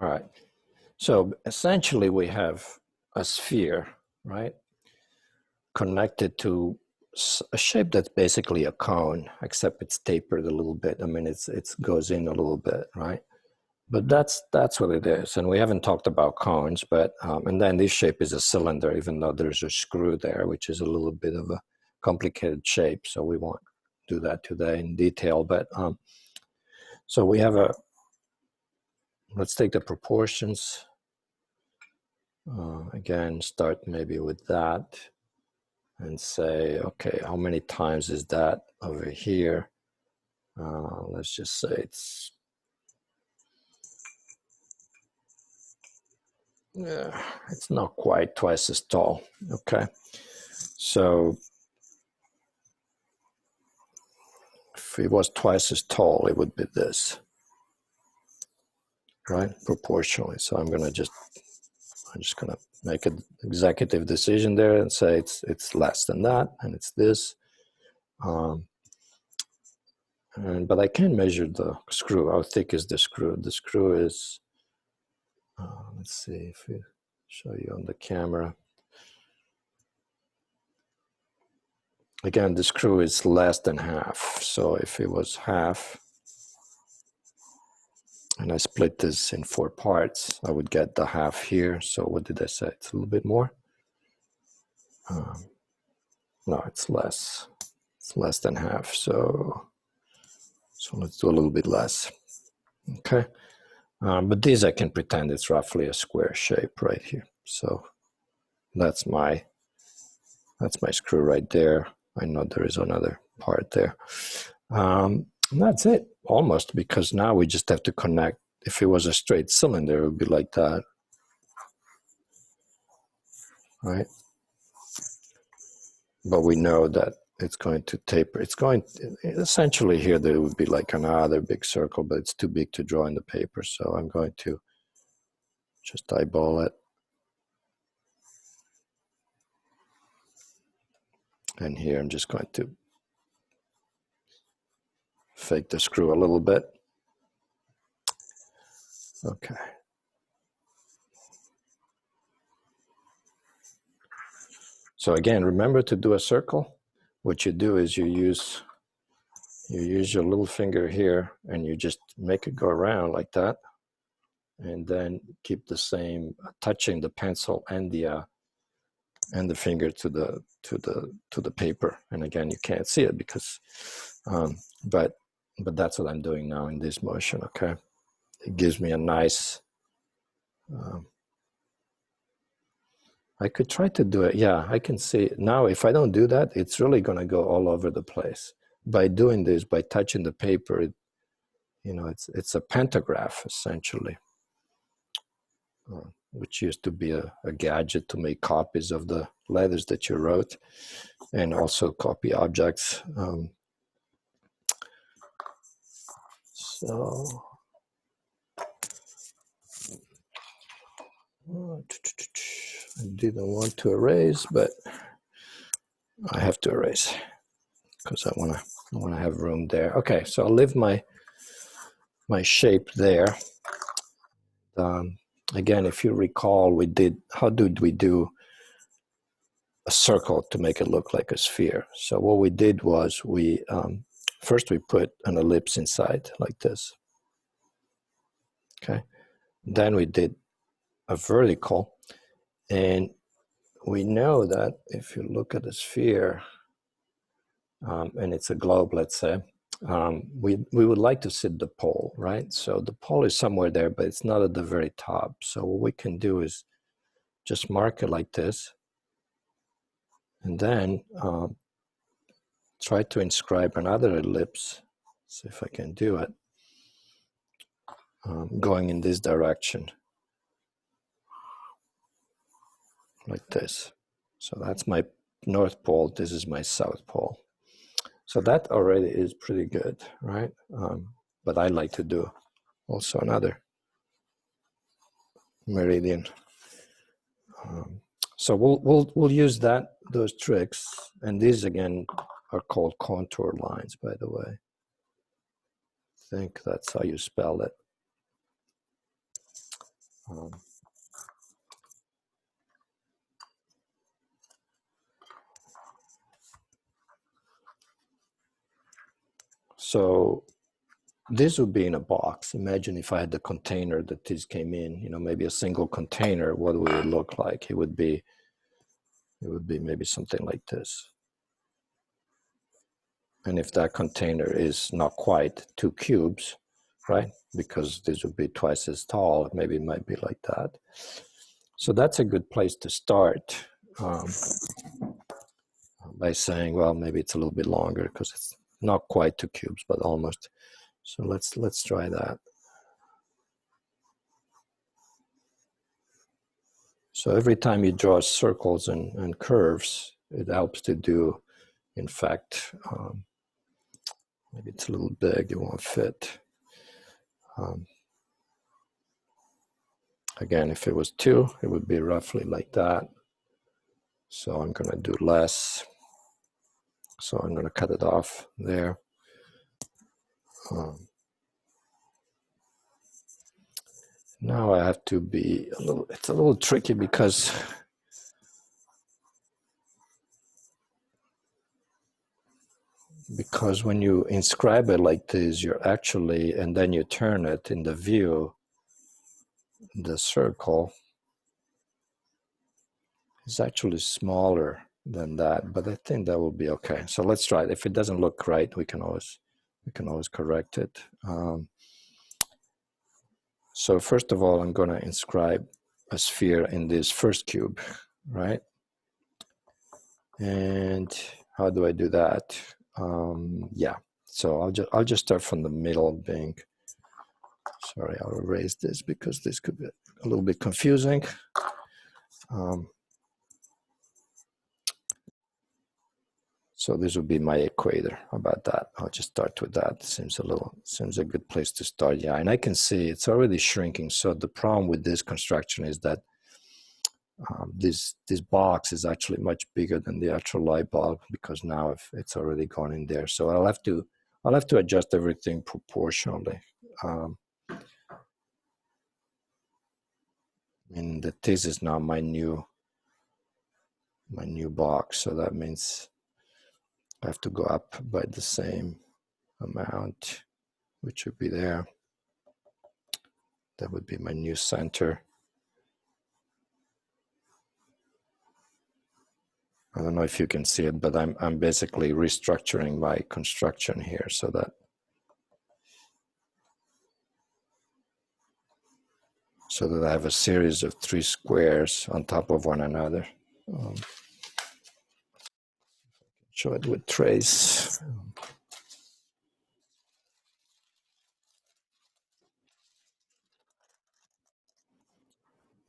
All right. So essentially we have a sphere, right, connected to a shape that's basically a cone, except it's tapered a little bit. I mean, it goes in a little bit, right? But that's what it is. And we haven't talked about cones, but and then this shape is a cylinder, even though there's a screw there, which is a little bit of a complicated shape. So we won't do that today in detail. But so we have let's take the proportions. Again, start maybe with that and say, okay, how many times is that over here? Let's just say it's not quite twice as tall. Okay, so if it was twice as tall, it would be this, right? Proportionally. So I'm just gonna make an executive decision there and say it's less than that, and it's this. But I can measure the screw. How thick is the screw? The screw is, let's see if we show you on the camera. Again, the screw is less than half. So if it was half, and I split this in 4 parts, I would get the half here. So what did I say? It's a little bit more. No, it's less. It's less than half. So let's do a little bit less. Okay. But this I can pretend it's roughly a square shape right here. So that's my screw right there. I know there is another part there. And that's it, almost, because now we just have to connect. If it was a straight cylinder, it would be like that, right? But we know that it's going to taper. It's going to, essentially here there would be like another big circle, but it's too big to draw in the paper. So I'm going to just eyeball it. And here I'm just going to fake the screw a little bit. Okay. So again, remember to do a circle. What you do is you use your little finger here and you just make it go around like that. And then keep the same, touching the pencil and the finger to the paper. And again, you can't see it because, but that's what I'm doing now in this motion. Okay, it gives me a nice. I could try to do it. Yeah, I can see it. Now. If I don't do that, it's really going to go all over the place. By doing this, by touching the paper, it's a pantograph essentially. Which used to be a gadget to make copies of the letters that you wrote and also copy objects. So I didn't want to erase, but I have to erase because I want to have room there. Okay, so I'll leave my shape there. Again, if you recall, how did we do a circle to make it look like a sphere? So what we did was first we put an ellipse inside like this. Okay, then we did a vertical, and we know that if you look at a sphere, and it's a globe, let's say, we would like to see the pole, right? So the pole is somewhere there, but it's not at the very top. So what we can do is just mark it like this, and then try to inscribe another ellipse. See if I can do it. Going in this direction, like this. So that's my North Pole. This is my South Pole. So that already is pretty good, right? But I like to do also another meridian. So we'll use that those tricks. And these again are called contour lines, by the way. I think that's how you spell it. So this would be in a box. Imagine if I had the container that this came in, you know, maybe a single container, what would it look like? It would be maybe something like this. And if that container is not quite 2 cubes, right? Because this would be twice as tall, maybe it might be like that. So that's a good place to start by saying, well, maybe it's a little bit longer because it's not quite 2 cubes, but almost. So let's try that. So every time you draw circles and curves, it helps to do, in fact, maybe it's a little big, it won't fit. Again, if it was 2, it would be roughly like that. So I'm going to do less. So I'm going to cut it off there. Now I have to be a little, it's a little tricky because when you inscribe it like this, you're actually, and then you turn it in the view, the circle is actually smaller than that, but I think that will be okay. So let's try it. If it doesn't look right, we can always correct it. So first of all, I'm going to inscribe a sphere in this first cube, right? And how do I do that? Yeah, so I'll just start from the middle being, sorry, I'll erase this because this could be a little bit confusing. So this would be my equator. How about that? I'll just start with that. Seems a good place to start. Yeah, and I can see it's already shrinking. So the problem with this construction is that this box is actually much bigger than the actual light bulb because now it's already gone in there. So I'll have to adjust everything proportionally. And this is now my new box. So that means I have to go up by the same amount, which would be there. That would be my new center. I don't know if you can see it, but I'm basically restructuring my construction here so that I have a series of 3 squares on top of one another. Show it with trace.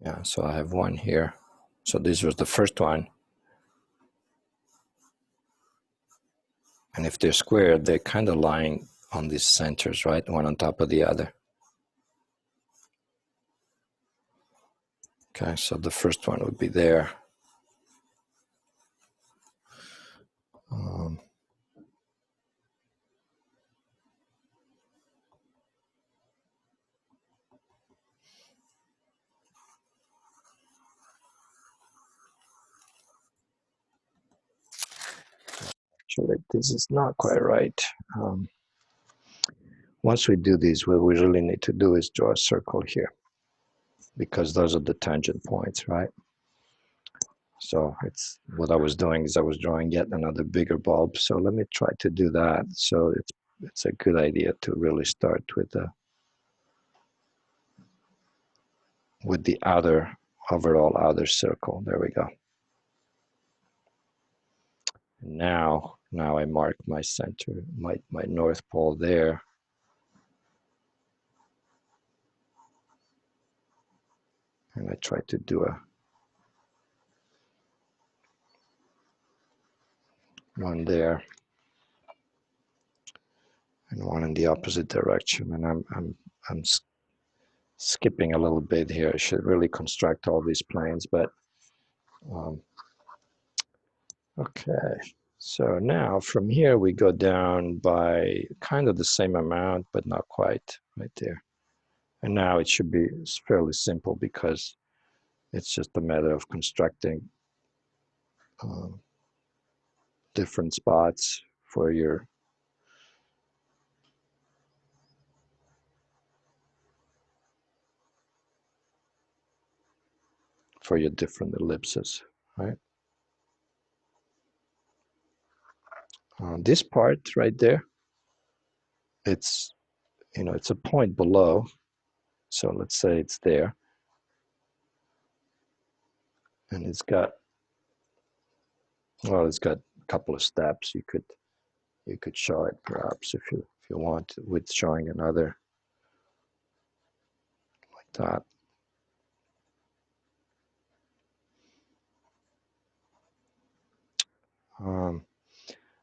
Yeah, so I have one here. So this was the first one. And if they're squared, they're kind of lying on these centers, right? One on top of the other. Okay, so the first one would be there. Actually, this is not quite right. Once we do these, what we really need to do is draw a circle here because those are the tangent points, right? So it's what I was doing is I was drawing yet another bigger bulb. So let me try to do that. So it's a good idea to really start with the overall outer circle. There we go. And now I mark my center, my north pole there. And I try to do one there and one in the opposite direction. And I'm skipping a little bit here. I should really construct all these planes, but Okay, so now from here we go down by kind of the same amount, but not quite right there. And now it should be fairly simple because it's just a matter of constructing different spots for your different ellipses, right? This part right there, it's, you know, it's a point below. So let's say it's there. And it's got, well, it's got a couple of steps. You could show it perhaps if you want, with showing another like that.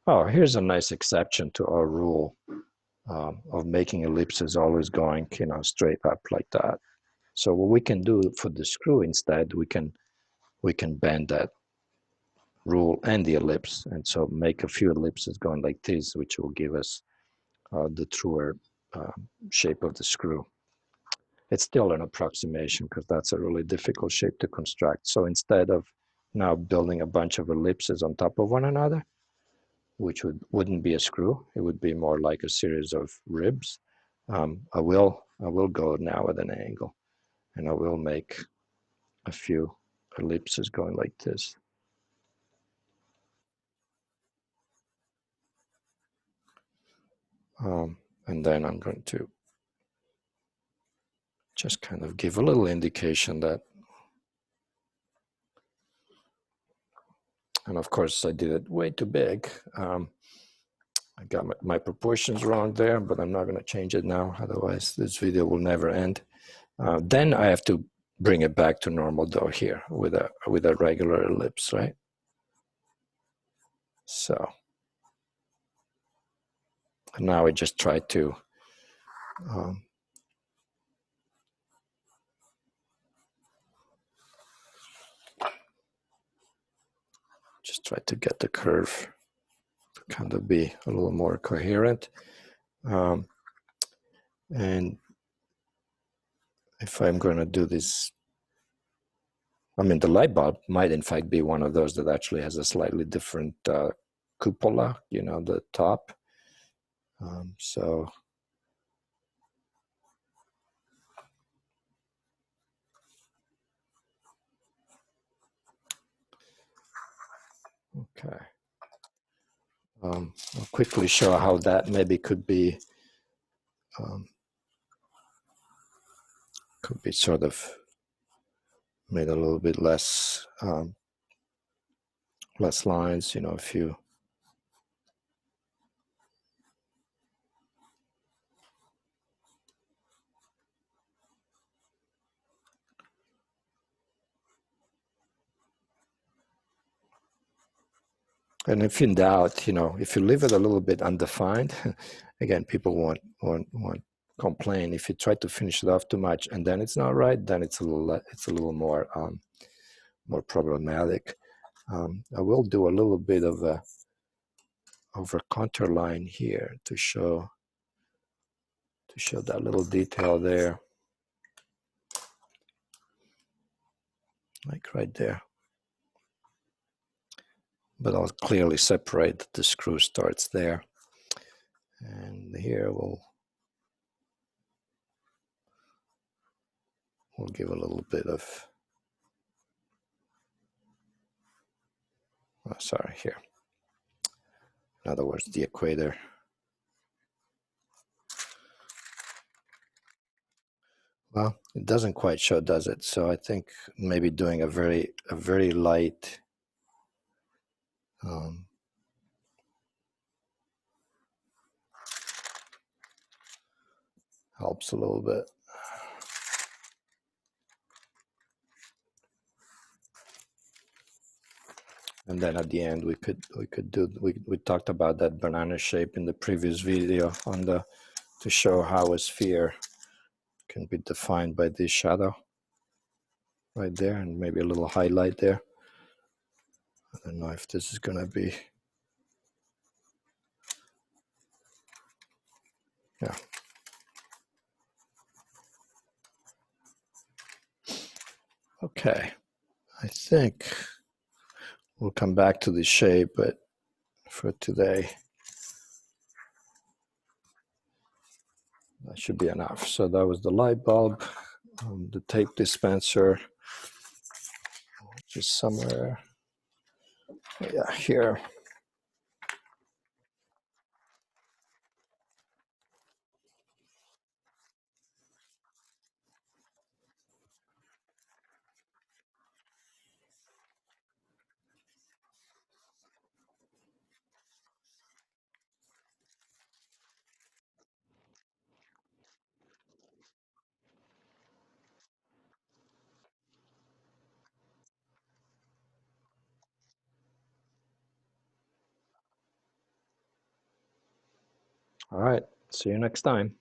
Oh, here's a nice exception to our rule of making ellipses always going, you know, straight up like that. So what we can do for the screw instead, we can bend that rule and the ellipse, and so make a few ellipses going like this, which will give us the truer shape of the screw. It's still an approximation because that's a really difficult shape to construct. So instead of now building a bunch of ellipses on top of one another, which wouldn't be a screw, it would be more like a series of ribs. I will go now at an angle, and I will make a few ellipses going like this. And then I'm going to just kind of give a little indication that, and of course I did it way too big. I got my proportions wrong there, but I'm not going to change it now. Otherwise, this video will never end. Then I have to bring it back to normal though here with a regular ellipse, right? So now I just try to get the curve to kind of be a little more coherent. And if I'm going to do this, I mean, the light bulb might in fact be one of those that actually has a slightly different cupola, you know, the top. So okay. I'll quickly show how that maybe could be sort of made a little bit less less lines, you know, a few. And if in doubt, you know, if you leave it a little bit undefined, again, people won't complain. If you try to finish it off too much and then it's not right, then it's a little more more problematic. I will do a little bit of a contour line here to show that little detail there, like right there. But I'll clearly separate that the screw starts there. And here we'll give a little bit of, oh, sorry, here. In other words, the equator. Well, it doesn't quite show, does it? So I think maybe doing a very light helps a little bit. And then at the end, we talked about that banana shape in the previous video on to show how a sphere can be defined by this shadow right there, and maybe a little highlight there. I don't know if this is going to be, yeah. Okay, I think we'll come back to the shape, but for today, that should be enough. So that was the light bulb, the tape dispenser, just somewhere, yeah, here. All right, see you next time.